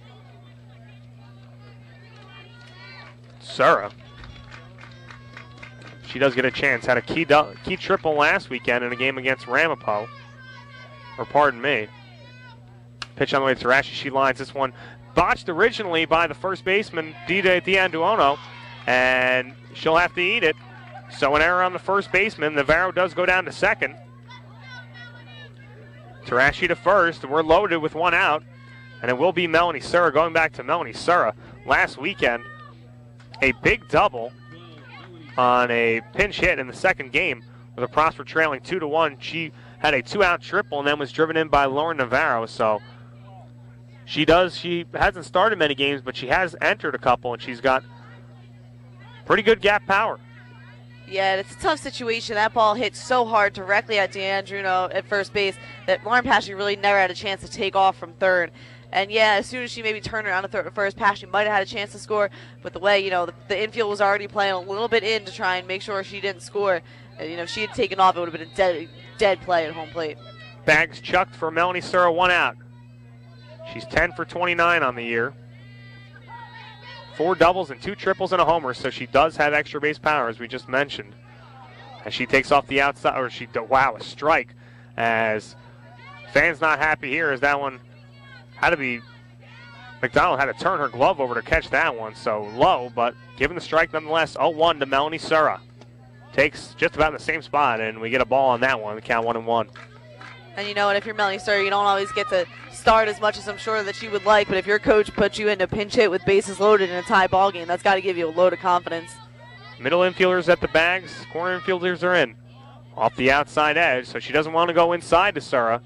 Sura. She does get a chance. Had a key triple last weekend in a game against Ramapo. Or pardon me. Pitch on the way to Tarashi. She lines this one. Botched originally by the first baseman, Dianduono. And she'll have to eat it. So an error on the first baseman. Navarro does go down to second. Tarashi to first. We're loaded with 1 out. And it will be Melanie Sura. Going back to Melanie Sura. Last weekend, a big double on a pinch hit in the second game where the Profs were trailing 2-1. She had a 2-out triple and then was driven in by Lauren Navarro. So she hasn't started many games, but she has entered a couple, and she's got pretty good gap power. Yeah, it's a tough situation. That ball hit so hard directly at DeAndruno at first base that Lauren Paschke really never had a chance to take off from third. And yeah, as soon as she maybe turned around to third at first, Paschke might have had a chance to score. But the way, the infield was already playing a little bit in to try and make sure she didn't score. And, if she had taken off, it would have been a dead play at home plate. Bags chucked for Melanie Sura, 1 out. She's 10 for 29 on the year. 4 doubles and 2 triples and a homer, so she does have extra base power, as we just mentioned. As she takes off the outside, wow, a strike. As fans not happy here, as that one had to be, McDonald had to turn her glove over to catch that one, so low, but given the strike nonetheless. 0-1 to Melanie Sura. Takes just about the same spot, and we get a ball on that one. The count 1-1. And you know what, if you're Melanie Sura, you don't always get to start as much as I'm sure that you would like, but if your coach puts you into pinch hit with bases loaded in a tie ball game, that's got to give you a load of confidence. Middle infielders at the bags, corner infielders are in. Off the outside edge, so she doesn't want to go inside to Sura.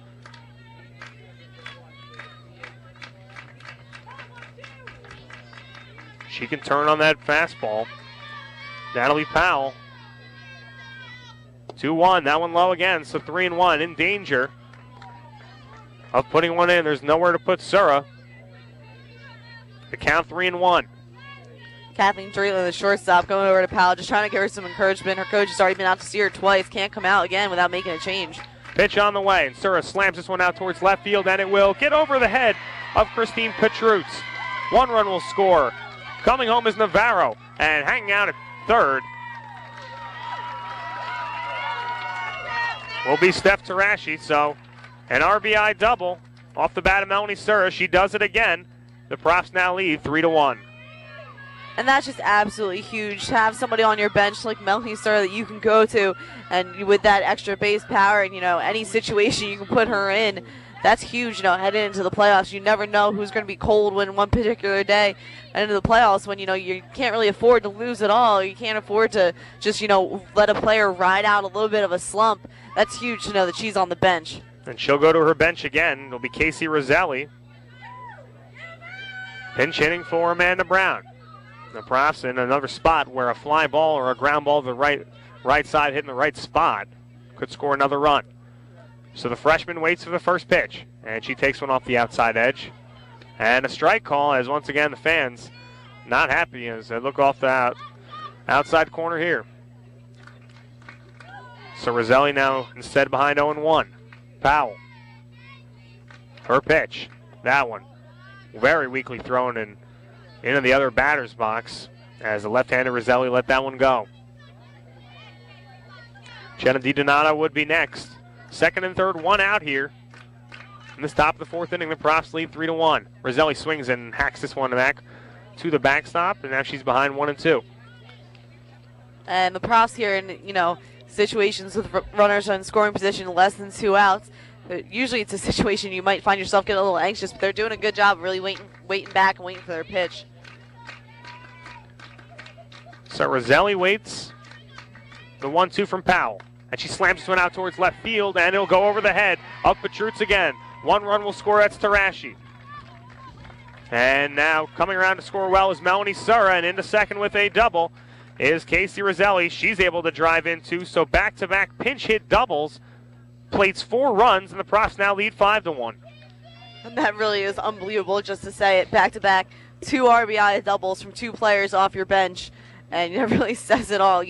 She can turn on that fastball. Natalie Powell. 2-1, that one low again, so 3-1, in danger of putting one in. There's nowhere to put Sura. The count 3-1. Kathleen Dreeland, the shortstop, going over to Powell, just trying to give her some encouragement. Her coach has already been out to see her twice. Can't come out again without making a change. Pitch on the way, and Sura slams this one out towards left field, and it will get over the head of Christine Petrutz. 1 run will score. Coming home is Navarro, and hanging out at third will be Steph Tarashi. So an RBI double off the bat of Melanie Sura. She does it again. The Profs now lead 3-1. And that's just absolutely huge to have somebody on your bench like Melanie Sura that you can go to, and with that extra base power and any situation you can put her in. That's huge, heading into the playoffs. You never know who's going to be cold when one particular day. And into the playoffs when, you can't really afford to lose at all. You can't afford to just, let a player ride out a little bit of a slump. That's huge to know that she's on the bench. And she'll go to her bench again. It'll be Casey Roselli. Pinch hitting for Amanda Brown. The Profs in another spot where a fly ball or a ground ball to the right side hitting the right spot could score another run. So the freshman waits for the first pitch, and she takes one off the outside edge. And a strike call, as once again the fans not happy as they look off the outside corner here. So Roselli now instead behind 0-1. Powell. Her pitch. That one. Very weakly thrown into the other batter's box as the left-handed Roselli let that one go. Jenna DiDonato would be next. Second and third, 1 out here. In this top of the 4th inning, the Profs lead 3-1. Roselli swings and hacks this one back to the backstop, and now she's behind 1-2. And the Profs here in, situations with runners in scoring position, less than 2 outs. Usually it's a situation you might find yourself getting a little anxious, but they're doing a good job of really waiting back and waiting for their pitch. So Roselli waits. The 1-2 from Powell. And she slams this one out towards left field, and it'll go over the head of Petrutz again. 1 run will score. That's Tarashi. And now coming around to score well is Melanie Sura, and into second with a double is Casey Roselli. She's able to drive in too, so back-to-back pinch hit doubles. Plates 4 runs, and the Profs now lead 5-1. And that really is unbelievable, just to say it. Back-to-back 2 RBI doubles from 2 players off your bench, and it really says it all.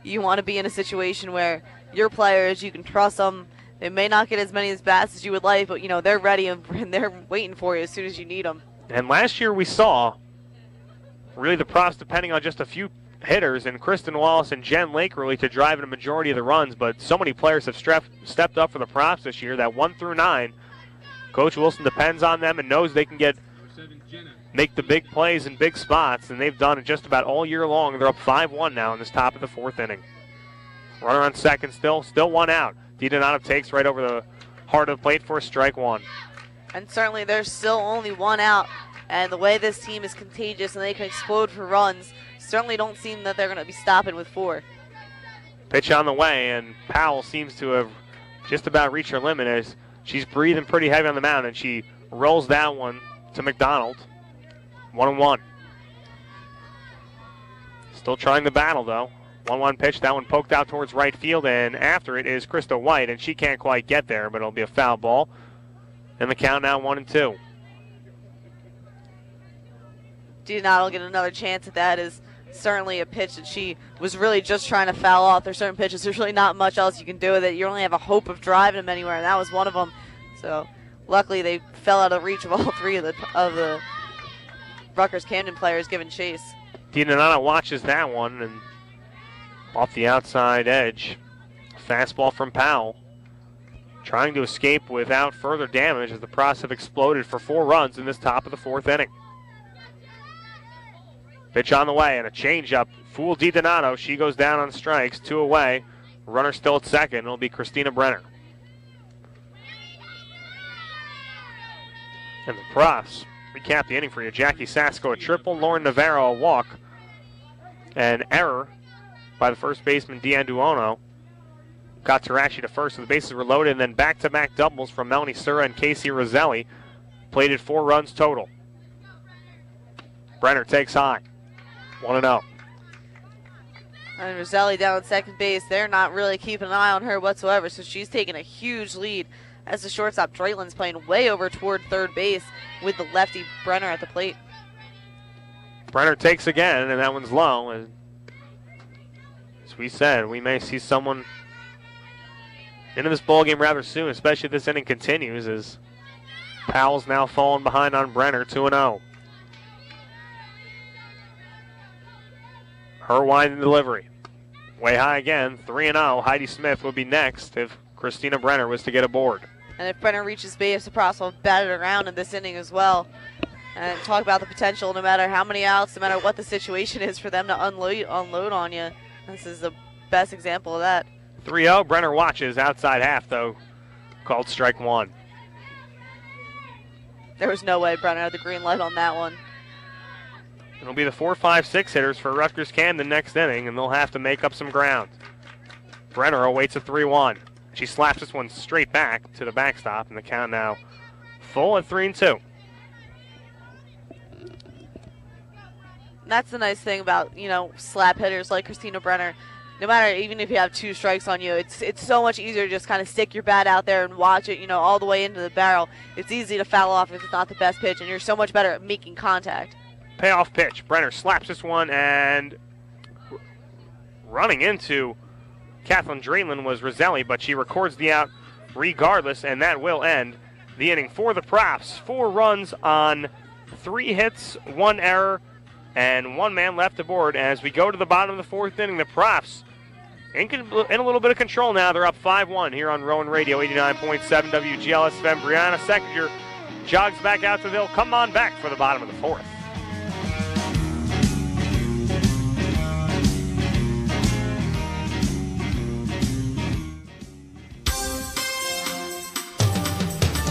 You want to be in a situation where your players, you can trust them. They may not get as many as bats as you would like, but, they're ready and they're waiting for you as soon as you need them. And last year we saw really the Profs depending on just a few hitters, and Kristen Wallace and Jen Lake really to drive in a majority of the runs, but so many players have stepped up for the Profs this year that 1 through 9, Coach Wilson depends on them and knows they can make the big plays in big spots, and they've done it just about all year long. They're up 5-1 now in this top of the 4th inning. Runner on second, still 1 out. DiDonato takes right over the heart of the plate for strike 1. And certainly there's still only 1 out, and the way this team is contagious and they can explode for runs, certainly don't seem that they're going to be stopping with 4. Pitch on the way, and Powell seems to have just about reached her limit as she's breathing pretty heavy on the mound, and she rolls that one to McDonald. 1-1. Still trying the battle, though. 1-1 pitch. That one poked out towards right field, and after it is Krista White, and she can't quite get there, but it'll be a foul ball. And the count now 1-2. DiDonato will get another chance at that. Is certainly a pitch that she was really just trying to foul off. There's certain pitches, there's really not much else you can do with it. You only have a hope of driving them anywhere, and that was one of them. So luckily they fell out of reach of all three of the Rutgers Camden players giving chase. DiDonato watches that one, and off the outside edge. Fastball from Powell. Trying to escape without further damage as the Pros have exploded for 4 runs in this top of the 4th inning. Pitch on the way and a changeup. Fooled DiDonato. She goes down on strikes. 2 away. Runner still at second. It'll be Christina Brenner. And the Pros recap the inning for you. Jackie Sasko a triple. Lauren Navarro a walk. An error by the first baseman Deanne Duono. Got Tarashi to first, so the bases were loaded, and then back-to-back doubles from Melanie Sura and Casey Roselli. Plated 4 runs total. Brenner takes high. 1-0. And Roselli down at second base. They're not really keeping an eye on her whatsoever, so she's taking a huge lead as the shortstop Drayton's playing way over toward third base with the lefty Brenner at the plate. Brenner takes again, and that one's low. And as we said, we may see someone into this ballgame rather soon, especially if this inning continues, as Powell's now falling behind on Brenner, 2-0. Her winding delivery. Way high again, 3-0. Heidi Smith would be next if Christina Brenner was to get aboard. And if Brenner reaches base, the Pros will bat it around in this inning as well. And talk about the potential, no matter how many outs, no matter what the situation is, for them to unload on you. This is the best example of that. 3-0. Brenner watches outside half, though. Called strike 1. There was no way Brenner had the green light on that one. It'll be the 4, 5, 6 hitters for Rutgers Camden next inning, and they'll have to make up some ground. Brenner awaits a 3-1. She slaps this one straight back to the backstop, and the count now full at 3-2. That's the nice thing about, slap hitters like Christina Brenner. No matter, even if you have 2 strikes on you, it's so much easier to just kind of stick your bat out there and watch it, all the way into the barrel. It's easy to foul off if it's not the best pitch, and you're so much better at making contact. Payoff pitch. Brenner slaps this one, and running into Kathleen Drayton was Roselli, but she records the out regardless, and that will end the inning for the Profs. 4 runs on 3 hits, 1 error, and 1 man left aboard. As we go to the bottom of the 4th inning, the Profs in a little bit of control now. They're up 5-1 here on Rowan Radio, 89.7 WGLS-FM. Brianna Seckinger jogs back out to the hill. Come on back for the bottom of the 4th.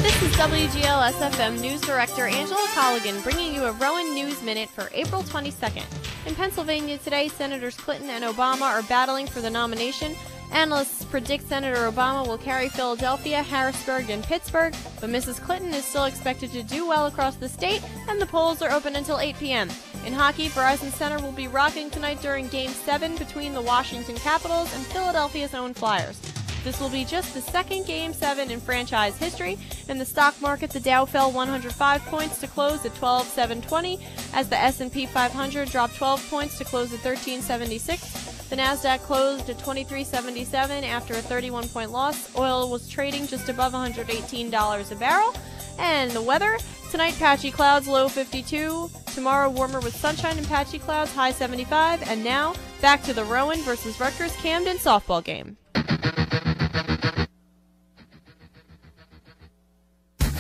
This is WGLS-FM News Director Angela Colligan bringing you a Rowan News Minute for April 22nd. In Pennsylvania today, Senators Clinton and Obama are battling for the nomination. Analysts predict Senator Obama will carry Philadelphia, Harrisburg, and Pittsburgh, but Mrs. Clinton is still expected to do well across the state, and the polls are open until 8 p.m. In hockey, Verizon Center will be rocking tonight during Game 7 between the Washington Capitals and Philadelphia's own Flyers. This will be just the second Game 7 in franchise history. In the stock market, the Dow fell 105 points to close at 12,720, as the S&P 500 dropped 12 points to close at 1376. The Nasdaq closed at 2377 after a 31-point loss. Oil was trading just above $118 a barrel. And the weather, tonight patchy clouds, low 52. Tomorrow warmer with sunshine and patchy clouds, high 75. And now back to the Rowan versus Rutgers Camden softball game.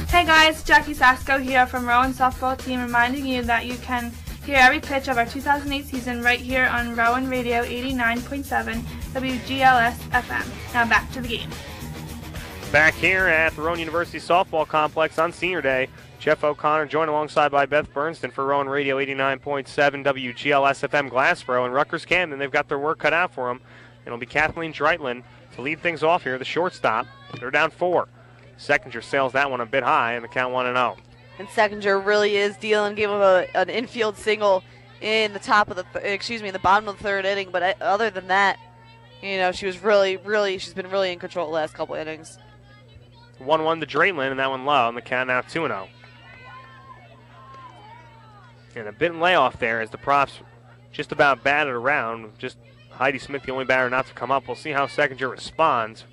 Hey guys, Jackie Sasko here from Rowan softball team, reminding you that you can hear every pitch of our 2008 season right here on Rowan Radio 89.7 WGLS FM. Now back to the game. Back here at the Rowan University softball complex on Senior Day, Jeff O'Connor joined alongside by Beth Bernston for Rowan Radio 89.7 WGLS FM Glassboro, and Rutgers Camden, they've got their work cut out for them. It'll be Kathleen Dreitland to lead things off here, the shortstop. They're down 4. Seckinger sails that one a bit high, and the count 1-0. And Seckinger really is dealing. Gave him an infield single in the in the bottom of the third inning. But other than that, she's been really in control the last couple innings. 1-1 to Drayton, and that one low, and the count now 2-0. And a bit in layoff there as the props just about batted around. Just Heidi Smith, the only batter not to come up. We'll see how Seconder responds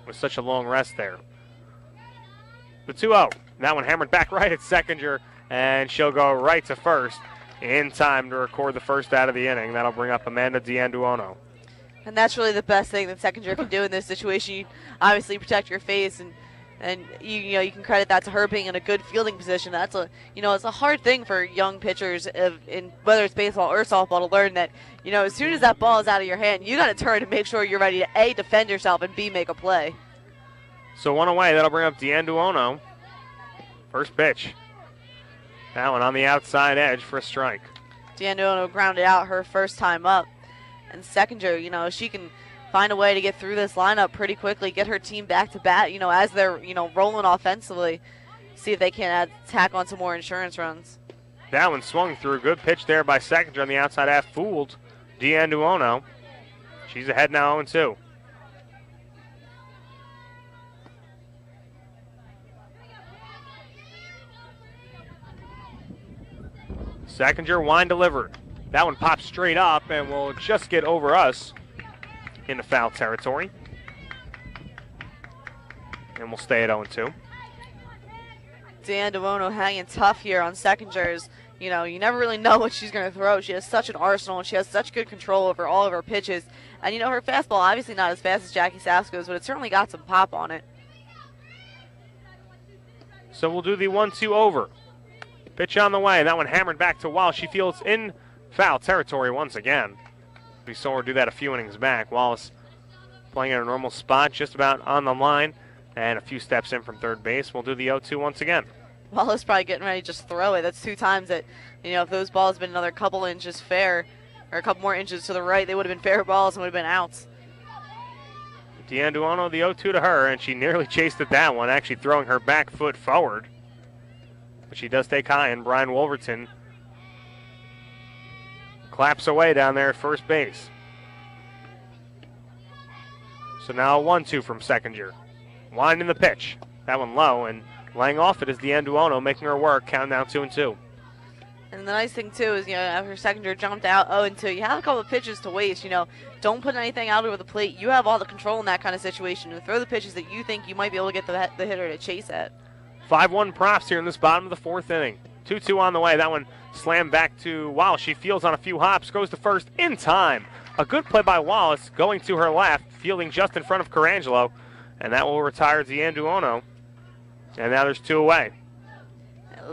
with such a long rest there. The 2-0. That one hammered back right at Seconder, and she'll go right to first in time to record the first out of the inning. That'll bring up Amanda D'Anduono. And that's really the best thing that Seconder can do in this situation. You obviously protect your face, and you can credit that to her being in a good fielding position. That's it's a hard thing for young pitchers in whether it's baseball or softball to learn that as soon as that ball is out of your hand, you got to turn and make sure you're ready to A, defend yourself, and B, make a play. So one away, that'll bring up D'Anduono. First pitch. That one on the outside edge for a strike. D'Anduono grounded out her first time up, and Seconder, she can find a way to get through this lineup pretty quickly, get her team back to bat, as they're, rolling offensively, see if they can tack on some more insurance runs. That one swung through. Good pitch there by Seconder on the outside half. Fooled D'Anduono. She's ahead now 0-2. Seconder wind delivered. That one pops straight up and will just get over us into foul territory. And we'll stay at 0-2. D'Anduono hanging tough here on Seconder's. You never really know what she's going to throw. She has such an arsenal, and she has such good control over all of her pitches. And, her fastball, obviously not as fast as Jackie Sasko's, but it certainly got some pop on it. So we'll do the 1-2 over. Pitch on the way. That one hammered back to Wallace. She fields in foul territory once again. We saw her do that a few innings back. Wallace playing in a normal spot, just about on the line, and a few steps in from third base. We'll do the 0-2 once again. Wallace probably getting ready to just throw it. That's 2 times that, if those balls had been another couple inches fair, or a couple more inches to the right, they would have been fair balls and would have been outs. D'Anduono, the 0-2 to her, and she nearly chased at that one, actually throwing her back foot forward. But she does take high, and Brian Wolverton claps away down there at first base. So now a 1-2 from Seconder. Winding the pitch. That one low, and laying off it is D'Anduono, making her work, count down 2-2. And the nice thing, too, is, after Seconder jumped out 0-2, you have a couple of pitches to waste. Don't put anything out over the plate. You have all the control in that kind of situation, and throw the pitches that you think you might be able to get the hitter to chase at. 5-1 props here in this bottom of the fourth inning. 2-2 on the way. That one slammed back to Wallace. She fields on a few hops, goes to first in time. A good play by Wallace, going to her left, fielding just in front of Carangelo, and that will retire D'Anduono. And now there's 2 away.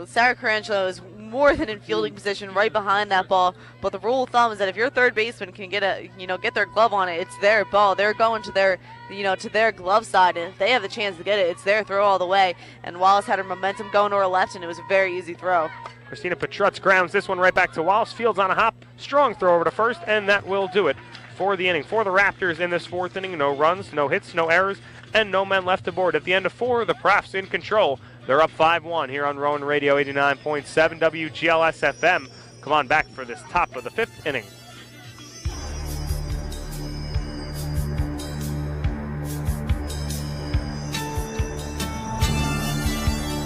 Sarah Carangelo is more than in fielding position right behind that ball, but the rule of thumb is that if your third baseman can get their glove on it, it's their ball. They're going to their glove side, and if they have the chance to get it, it's their throw all the way. And Wallace had her momentum going to her left, and it was a very easy throw. Christina Petrutz grounds this one right back to Wallace. Fields on a hop, strong throw over to first, and that will do it for the inning. For the Raptors in this fourth inning, no runs, no hits, no errors, and no men left aboard. At the end of 4, the Profs in control. They're up 5-1 here on Rowan Radio 89.7 WGLS FM. Come on back for this top of the 5th inning.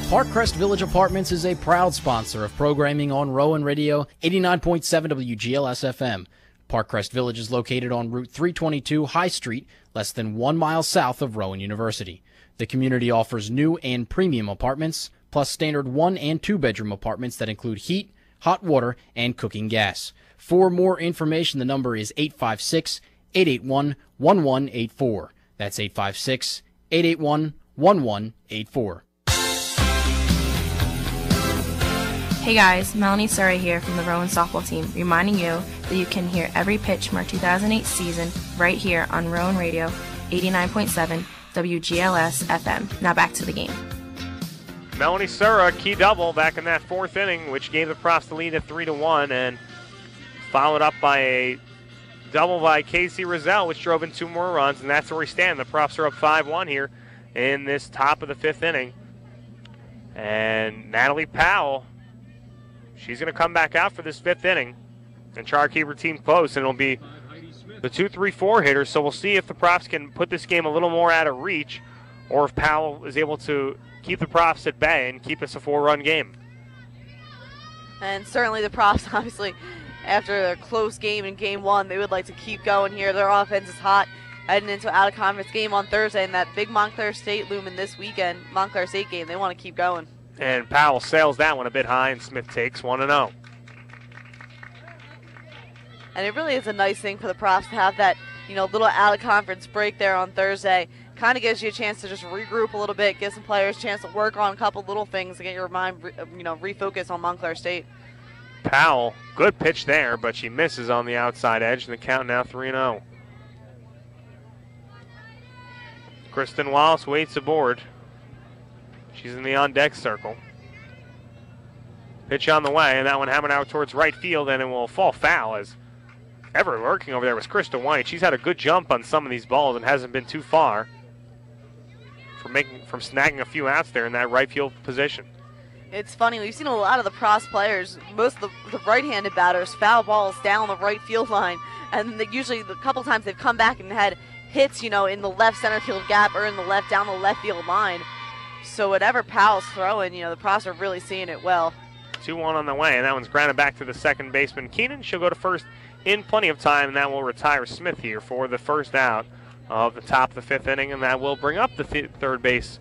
Parkcrest Village Apartments is a proud sponsor of programming on Rowan Radio 89.7 WGLS FM. Parkcrest Village is located on Route 322 High Street, less than 1 mile south of Rowan University. The community offers new and premium apartments, plus standard 1- and 2-bedroom apartments that include heat, hot water, and cooking gas. For more information, the number is 856-881-1184. That's 856-881-1184. Hey guys, Melanie Surrey here from the Rowan softball team, reminding you that you can hear every pitch from our 2008 season right here on Rowan Radio 89.7 WGLS FM. Now back to the game. Melanie Surra, key double back in that 4th inning, which gave the Profs the lead at 3-1, and followed up by a double by Casey Rozelle, which drove in 2 more runs, and that's where we stand. The Profs are up 5-1 here in this top of the 5th inning. And Natalie Powell, she's going to come back out for this 5th inning. and try to keep her team close, and it'll be the 2-3-4 hitters. So we'll see if the Profs can put this game a little more out of reach, or if Powell is able to keep the Profs at bay and keep us a 4-run game. And certainly the Profs, obviously, after a close game in Game 1, they would like to keep going here. Their offense is hot, heading into an out-of-conference game on Thursday, and that big Montclair State looming this weekend, Montclair State game. They want to keep going. And Powell sails that one a bit high, and Smith takes 1-0. And it really is a nice thing for the Profs to have that, little out-of-conference break there on Thursday. Kind of gives you a chance to just regroup a little bit, give some players a chance to work on a couple little things to get your mind, refocus on Montclair State. Powell, good pitch there, but she misses on the outside edge, and the count now 3-0. Kristen Wallace waits aboard. She's in the on-deck circle. Pitch on the way, and that one hammered out towards right field, and it will fall foul as ever working over there was Krista White. She's had a good jump on some of these balls and hasn't been too far from snagging a few outs there in that right field position. It's funny, we've seen a lot of the Profs players, most of the right-handed batters, foul balls down the right field line, and usually the couple times they've come back and had hits, in the left center field gap or in the left, down the left field line. So whatever Powell's throwing, the Profs are really seeing it well. 2-1 on the way, and that one's grounded back to the second baseman, Keenan. She'll go to first in plenty of time, and that will retire Smith here for the first out of the top of the fifth inning, and that will bring up the third base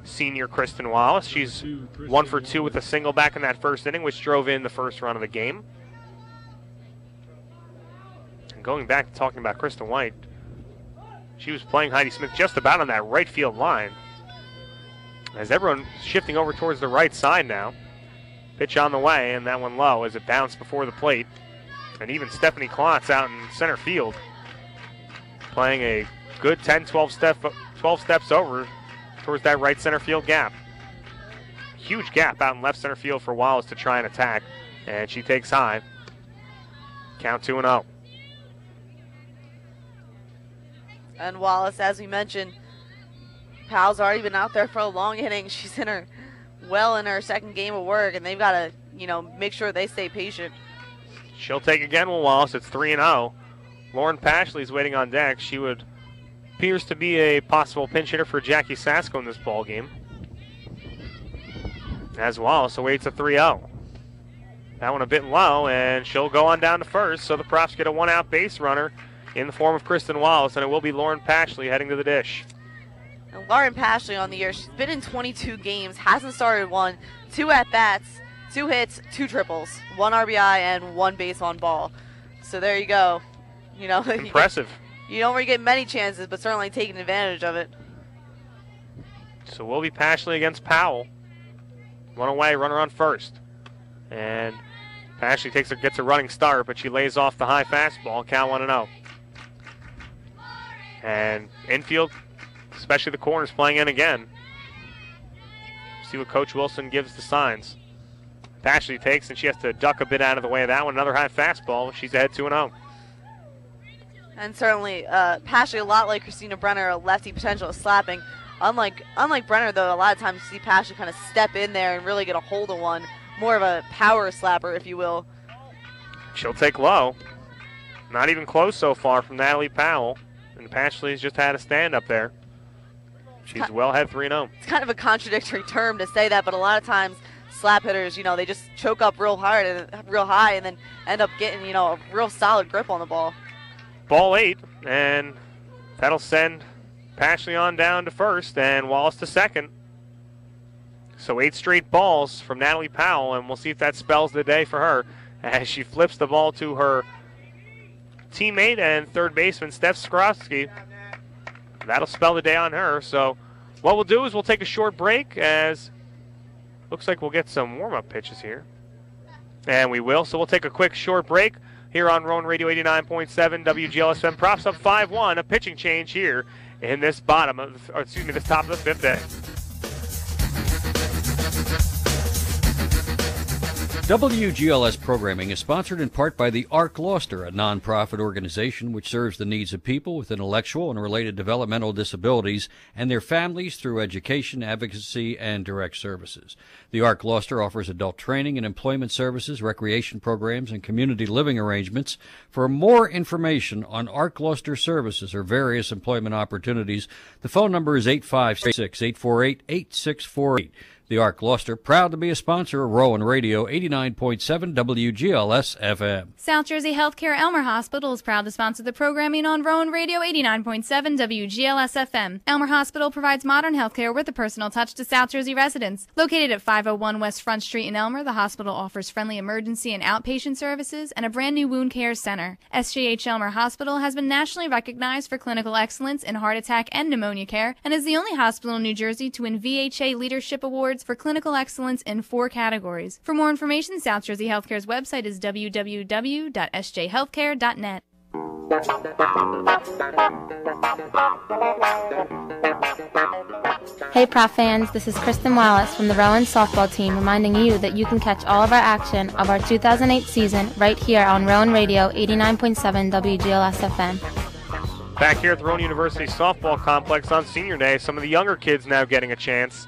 senior Kristen Wallace. She's 1 for 2 with a single back in that first inning, which drove in the first run of the game. And going back to talking about Kristen White, she was playing Heidi Smith just about on that right field line. As everyone shifting over towards the right side now. Pitch on the way, and that one low as it bounced before the plate. And even Stephanie Klotz out in center field, playing a good 12 steps over towards that right center field gap. Huge gap out in left center field for Wallace to try and attack, and she takes high. Count 2-0. And Wallace, as we mentioned, Powell's already been out there for a long inning. She's in her second game of work, and they've got to, make sure they stay patient. She'll take again with Wallace. It's 3-0. Lauren Pashley's waiting on deck. She appears to be a possible pinch hitter for Jackie Sasko in this ball game. As Wallace awaits a 3-0. That one a bit low, and she'll go on down to first. So the Profs get a one-out base runner in the form of Kristen Wallace, and it will be Lauren Pashley heading to the dish. And Lauren Pashley on the year, she's been in 22 games, hasn't started one, 2 at-bats, 2 hits, 2 triples, 1 RBI, and 1 base on ball. So there you go. Impressive. You don't really get many chances, but certainly taking advantage of it. So we'll be Pashley against Powell. One away, runner on first. And Pashley gets a running start, but she lays off the high fastball. Count 1-0. And infield, especially the corners, playing in again. See what Coach Wilson gives the signs. Pashley takes, and she has to duck a bit out of the way of that one. Another high fastball. She's ahead 2-0. And certainly, Pashley, a lot like Christina Brenner, a lefty potential of slapping. Unlike Brenner, though, a lot of times you see Pashley kind of step in there and really get a hold of one. More of a power slapper, if you will. She'll take low. Not even close so far from Natalie Powell. And Pashley's just had a stand up there. She's well ahead 3-0. It's kind of a contradictory term to say that, but a lot of times slap hitters, they just choke up real high and then end up getting, a real solid grip on the ball. Ball 8, and that'll send Pashley on down to first and Wallace to second. So 8 straight balls from Natalie Powell, and we'll see if that spells the day for her as she flips the ball to her teammate and third baseman Steph Skrosky. That'll spell the day on her. So what we'll do is we'll take a short break, as looks like we'll get some warm-up pitches here. And we will. So we'll take a quick short break here on Rowan Radio 89.7 WGLS-FM. Profs up 5-1. A pitching change here in this this top of the fifth inning. WGLS programming is sponsored in part by the ARC Gloucester, a nonprofit organization which serves the needs of people with intellectual and related developmental disabilities and their families through education, advocacy, and direct services. The ARC Gloucester offers adult training and employment services, recreation programs, and community living arrangements. For more information on ARC Gloucester services or various employment opportunities, the phone number is 856-848-8648. The ARC Gloucester, proud to be a sponsor of Rowan Radio 89.7 WGLS FM. South Jersey Healthcare Elmer Hospital is proud to sponsor the programming on Rowan Radio 89.7 WGLS FM. Elmer Hospital provides modern healthcare with a personal touch to South Jersey residents. Located at 501 West Front Street in Elmer, the hospital offers friendly emergency and outpatient services and a brand new wound care center. SJH Elmer Hospital has been nationally recognized for clinical excellence in heart attack and pneumonia care and is the only hospital in New Jersey to win VHA Leadership Awards for clinical excellence in 4 categories. For more information, South Jersey Healthcare's website is www.sjhealthcare.net. Hey Prof fans, this is Kristen Wallace from the Rowan softball team reminding you that you can catch all of our action of our 2008 season right here on Rowan Radio 89.7 WGLS FM. Back here at the Rowan University softball complex on senior day, some of the younger kids now getting a chance.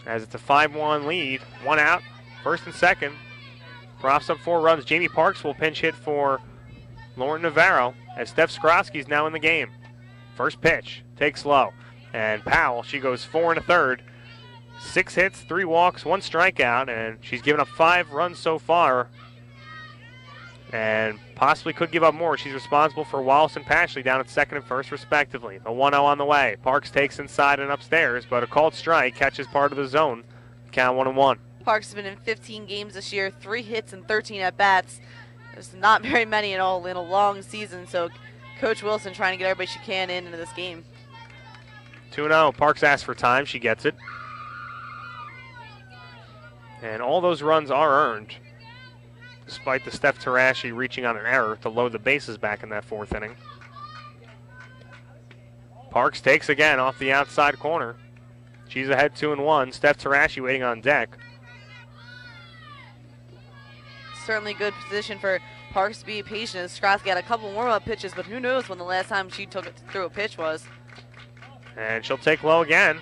As it's a 5-1 lead, 1 out, first and second. Profs up 4 runs. Jamie Parks will pinch hit for Lauren Navarro as Steph Skrosky is now in the game. First pitch, takes low. And Powell, she goes 4 1/3. 6 hits, 3 walks, 1 strikeout, and she's given up 5 runs so far. And possibly could give up more. She's responsible for Wallace and Pashley down at second and first, respectively. The 1-0 on the way. Parks takes inside and upstairs, but a called strike catches part of the zone. Count 1-1. Parks has been in 15 games this year, 3 hits and 13 at-bats. There's not very many at all in a long season, so Coach Wilson trying to get everybody she can into this game. 2-0. Parks asks for time. She gets it. And all those runs are earned, despite the Steph Tarashi reaching on an error to load the bases back in that 4th inning. Parks takes again off the outside corner. She's ahead 2-1. Steph Tarashi waiting on deck. Certainly good position for Parks to be patient. As Skrosky had a couple warm-up pitches, but who knows when the last time she threw a pitch was. And she'll take low again.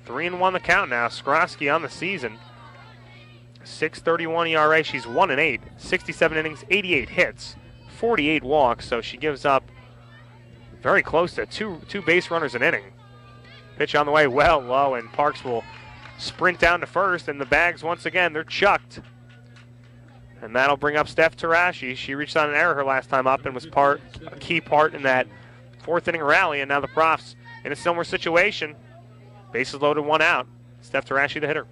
3-1 the count now. Skrosky on the season. 6.31 ERA. She's 1-8, 67 innings, 88 hits, 48 walks. So she gives up very close to two base runners an inning. Pitch on the way, well low, and Parks will sprint down to first. And the bags once again, they're chucked. And that'll bring up Steph Tarashi. She reached on an error her last time up and was a key part in that 4th inning rally. And now the Profs in a similar situation. Bases loaded, 1 out. Steph Tarashi, the hitter.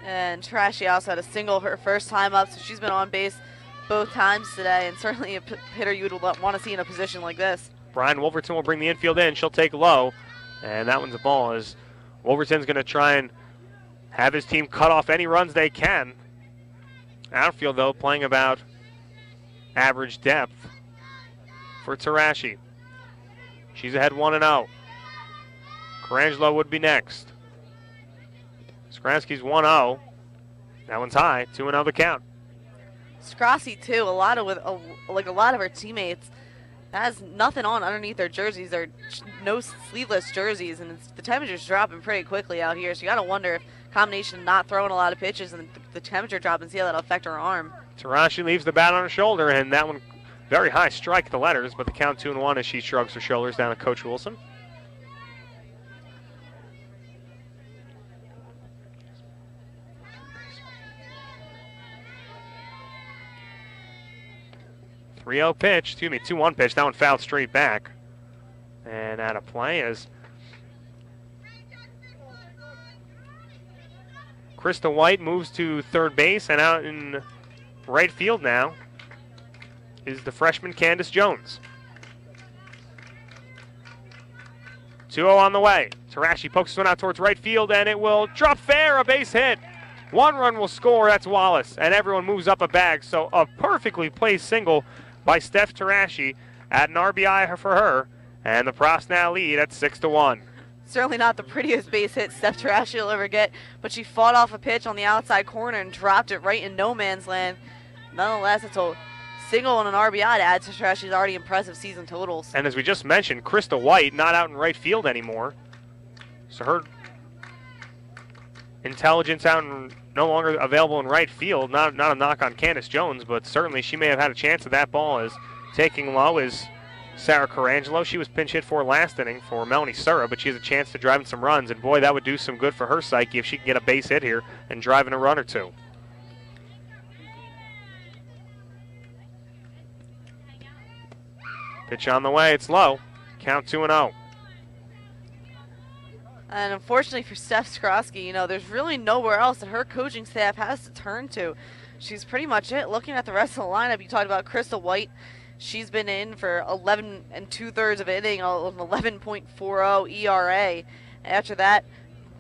And Tarashi also had a single her first time up, so she's been on base both times today, and certainly a hitter you would want to see in a position like this. Brian Wolverton will bring the infield in. She'll take low, and that one's a ball as Wolverton's going to try and have his team cut off any runs they can. Outfield, though, playing about average depth for Tarashi. She's ahead 1-0. Carangelo would be next. Skrosky's 1-0. That one's high. 2-0 the count. Skrosky too. A lot of her teammates has nothing on underneath their jerseys. They're no sleeveless jerseys, and the temperature's dropping pretty quickly out here. So you gotta wonder if combination of not throwing a lot of pitches and the temperature drop, and see how that'll affect her arm. Tarashi leaves the bat on her shoulder, and that one very high strike the letters, but the count 2-1 as she shrugs her shoulders down at Coach Wilson. Pitch, 2-1 pitch. That one fouled straight back. And out of play is Krista White moves to third base, and out in right field now is the freshman Candace Jones. 2-0 on the way. Tarashi pokes one out towards right field, and it will drop fair, a base hit. 1 run will score, that's Wallace, and everyone moves up a bag. So a perfectly placed single by Steph Tarashi at an RBI for her, and the Profs now lead at 6-1. Certainly not the prettiest base hit Steph Tarashi will ever get, but she fought off a pitch on the outside corner and dropped it right in no man's land. Nonetheless, it's a single and an RBI to add to Tarashi's already impressive season totals. And as we just mentioned, Krista White not out in right field anymore. So her intelligence out and no longer available in right field. Not a knock on Candace Jones, but certainly she may have had a chance at that ball. As taking low is Sarah Carangelo. She was pinch hit for last inning for Melanie Sura, but she has a chance to drive in some runs. And boy, that would do some good for her psyche if she can get a base hit here and drive in a run or two. Pitch on the way, it's low. Count 2-0. And unfortunately for Steph Skrosky, there's really nowhere else that her coaching staff has to turn to. She's pretty much it. Looking at the rest of the lineup, you talked about Crystal White. She's been in for 11 2/3 of an inning, an 11.40 ERA. After that,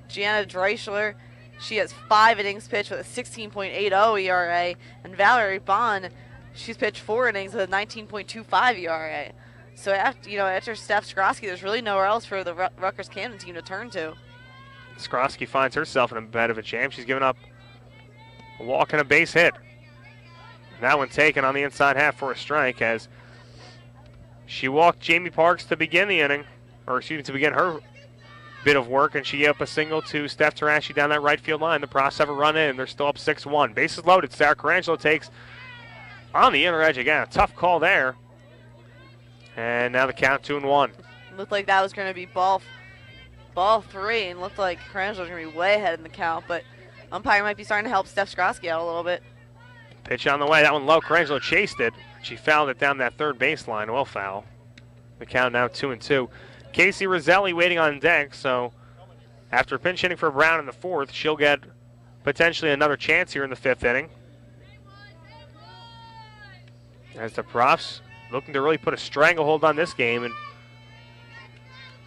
Gianna Dreischler, she has 5 innings pitched with a 16.80 ERA. And Valerie Bond, she's pitched 4 innings with a 19.25 ERA. So after Steph Skrosky, there's really nowhere else for the Rutgers Camden team to turn to. Skrosky finds herself in a bit of a jam. She's given up a walk and a base hit. That one taken on the inside half for a strike as she walked Jamie Parks to begin the inning, to begin her bit of work, and she gave up a single to Steph Tarashi down that right field line. The Profs have a run in. They're still up 6-1. Bases loaded. Sarah Carangelo takes on the inner edge again. A tough call there. And now the count 2-1. Looked like that was going to be ball 3, and looked like Carangelo was going to be way ahead in the count, but umpire might be starting to help Steph Skrosky out a little bit. Pitch on the way. That one low. Carangelo chased it. She fouled it down that third baseline. Well foul. The count now 2-2. Casey Roselli waiting on deck, so after pinch hitting for Brown in the 4th, she'll get potentially another chance here in the 5th inning. As the Profs looking to really put a stranglehold on this game, and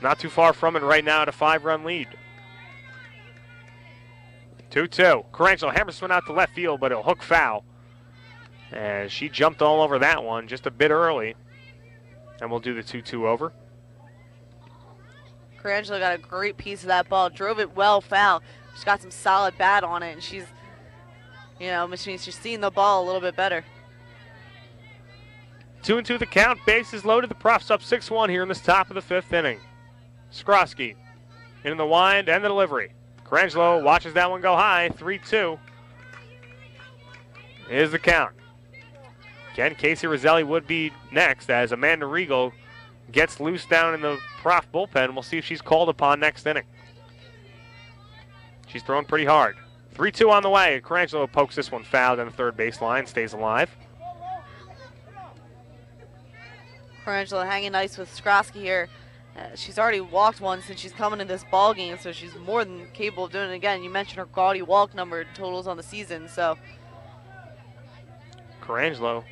not too far from it right now at a 5-run lead. 2-2. Carangelo hammers one out to left field, but it'll hook foul. And she jumped all over that one just a bit early. And we'll do the 2-2 over. Carangelo got a great piece of that ball, drove it well foul. She's got some solid bat on it, and she's, which means she's seeing the ball a little bit better. 2-2 the count. Bases loaded. The Profs up 6-1 here in this top of the 5th inning. Skrosky in the wind and the delivery. Carangelo watches that one go high. 3-2 is the count. Again, Casey Roselli would be next as Amanda Regal gets loose down in the Prof bullpen. We'll see if she's called upon next inning. She's throwing pretty hard. 3-2 on the way. Carangelo pokes this one foul down the third baseline, stays alive. Carangelo hanging nice with Skrosky here. She's already walked one since she's coming in this ball game, so she's more than capable of doing it again. You mentioned her gaudy walk number totals on the season, so. Carangelo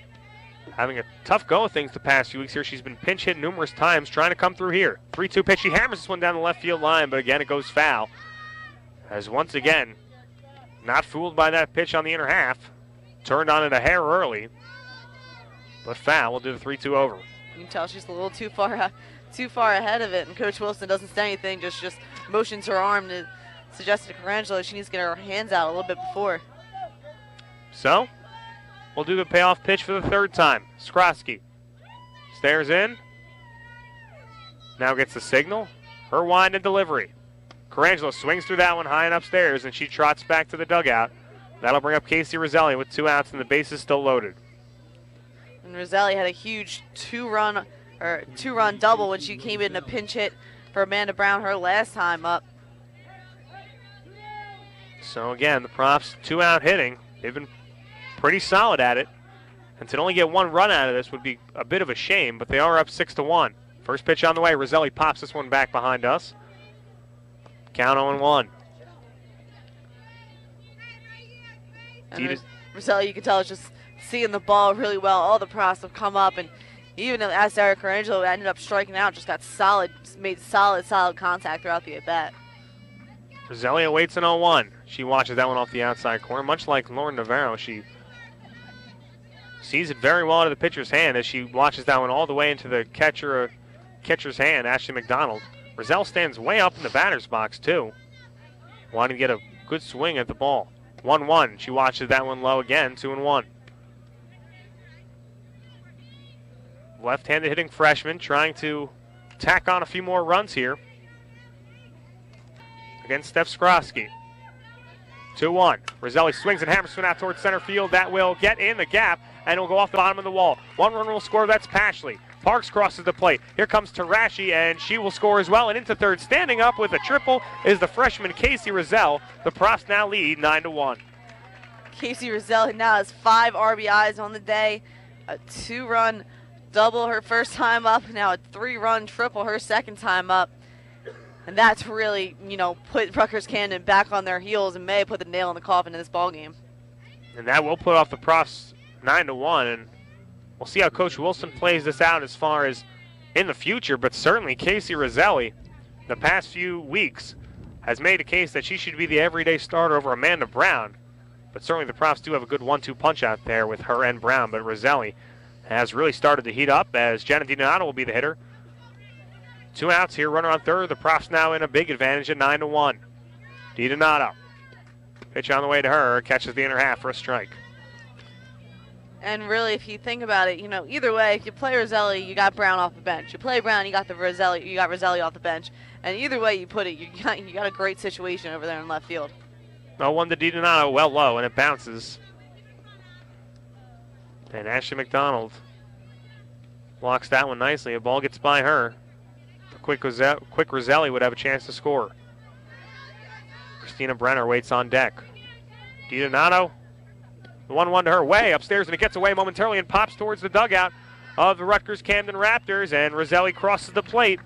having a tough go of things the past few weeks here. She's been pinch hit numerous times trying to come through here. 3-2 pitch. She hammers this one down the left field line, but again it goes foul. As once again, not fooled by that pitch on the inner half. Turned on it a hair early, but foul. We'll do the 3-2 over. You can tell she's a little too far ahead of it, and Coach Wilson doesn't say anything, just motions her arm to suggest to Carangelo she needs to get her hands out a little bit before. So, we'll do the payoff pitch for the 3rd time. Skrosky stares in. Now gets the signal. Her wind and delivery. Carangelo swings through that one high and upstairs, and she trots back to the dugout. That'll bring up Casey Roselli with 2 outs and the bases still loaded. And Roselli had a huge two-run double when she came in a pinch hit for Amanda Brown her last time up. So again, the Profs 2-out hitting. They've been pretty solid at it. And to only get 1 run out of this would be a bit of a shame, but they are up 6-1. First pitch on the way. Roselli pops this one back behind us. Count 0-1. Roselli, you can tell, is just seeing the ball really well. All the Profs have come up, and even as Sarah Carangelo ended up striking out, just made solid contact throughout the at-bat. Roselli awaits an 0-1. She watches that one off the outside corner. Much like Lauren Navarro, she sees it very well into the pitcher's hand as she watches that one all the way into the catcher's hand, Ashley McDonald. Roselle stands way up in the batter's box, too. Wanting to get a good swing at the ball. 1-1. She watches that one low again. 2-1. Left-handed hitting freshman trying to tack on a few more runs here against Steph Skrosky. 2-1. Roselli swings and hammers one out towards center field. That will get in the gap and it will go off the bottom of the wall. 1 run will score. That's Pashley. Parks crosses the plate. Here comes Tarashi, and she will score as well. And into third, standing up with a triple, is the freshman Casey Roselle. The Profs now lead 9-1. Casey Roselle now has 5 RBIs on the day, a 2-run double her first time up, now a 3-run triple her second time up. And that's really, put Rutgers Camden back on their heels and may put the nail in the coffin in this ballgame. And that will put off the Profs 9-1, and we'll see how Coach Wilson plays this out as far as in the future, but certainly Casey Roselli, the past few weeks, has made a case that she should be the everyday starter over Amanda Brown. But certainly the Profs do have a good 1-2 punch out there with her and Brown, but Roselli has really started to heat up as Jenna DiDonato will be the hitter. 2 outs here, runner on third. The Profs now in a big advantage at 9-1. DiDonato. Pitch on the way to her, catches the inner half for a strike. And really, if you think about it, either way, if you play Roselli, you got Brown off the bench. You play Brown, you got Roselli off the bench. And either way you put it, you got a great situation over there in left field. 0-1 to DiDonato, well low, and it bounces. And Ashley McDonald blocks that one nicely. A ball gets by her. A quick Roselli would have a chance to score. Christina Brenner waits on deck. DiDonato. The 1-1 to her, way upstairs, and it gets away momentarily and pops towards the dugout of the Rutgers Camden Raptors, and Roselli crosses the plate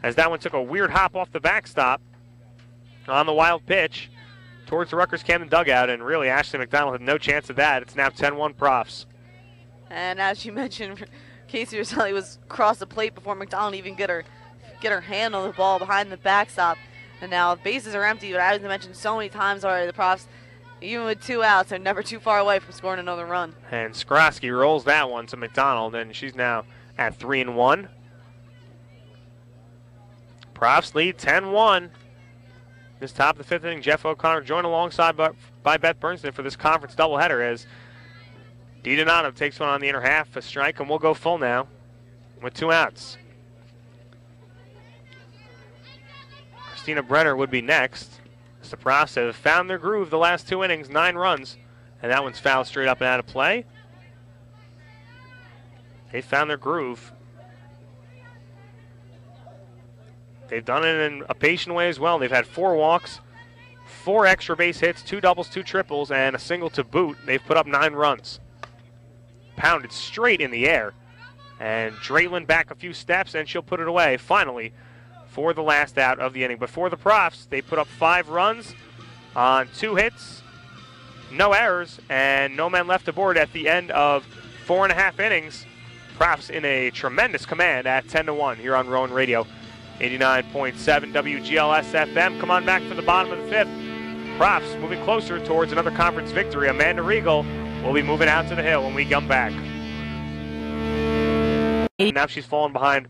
as that one took a weird hop off the backstop on the wild pitch towards the Rutgers Camden dugout, and really Ashley McDonald had no chance of that. It's now 10-1 Profs. And as you mentioned, Casey Roselli was across the plate before McDonald even get her hand on the ball behind the backstop. And now bases are empty, but as I mentioned so many times already, the Profs, even with 2 outs, they're never too far away from scoring another run. And Skrosky rolls that one to McDonald, and she's now at 3-1. Profs lead 10-1. This top of the 5th inning, Jeff O'Connor joined alongside by Beth Bernstein for this conference doubleheader as DiDonato takes one on the inner half, a strike, and we'll go full now with 2 outs. Christina Brenner would be next. The Profs have found their groove the last 2 innings, 9 runs, and that one's fouled straight up and out of play. They found their groove. They've done it in a patient way as well. They've had 4 walks, 4 extra base hits, 2 doubles, 2 triples, and a single to boot. They've put up 9 runs. Pounded straight in the air. And Drayton back a few steps, and she'll put it away finally for the last out of the inning. But for the Profs, they put up 5 runs on 2 hits, no errors, and no men left aboard at the end of 4.5 innings. Profs in a tremendous command at 10-1 here on Rowan Radio. 89.7 WGLS FM. Come on back for the bottom of the 5th. Profs moving closer towards another conference victory. Amanda Riegel will be moving out to the hill when we come back. Now she's fallen behind,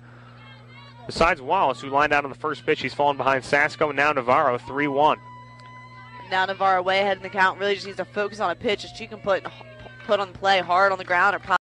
besides Wallace, who lined out on the first pitch, she's fallen behind Sasko and now Navarro, 3-1. Now Navarro way ahead in the count, really just needs to focus on a pitch that she can put on the play hard on the ground or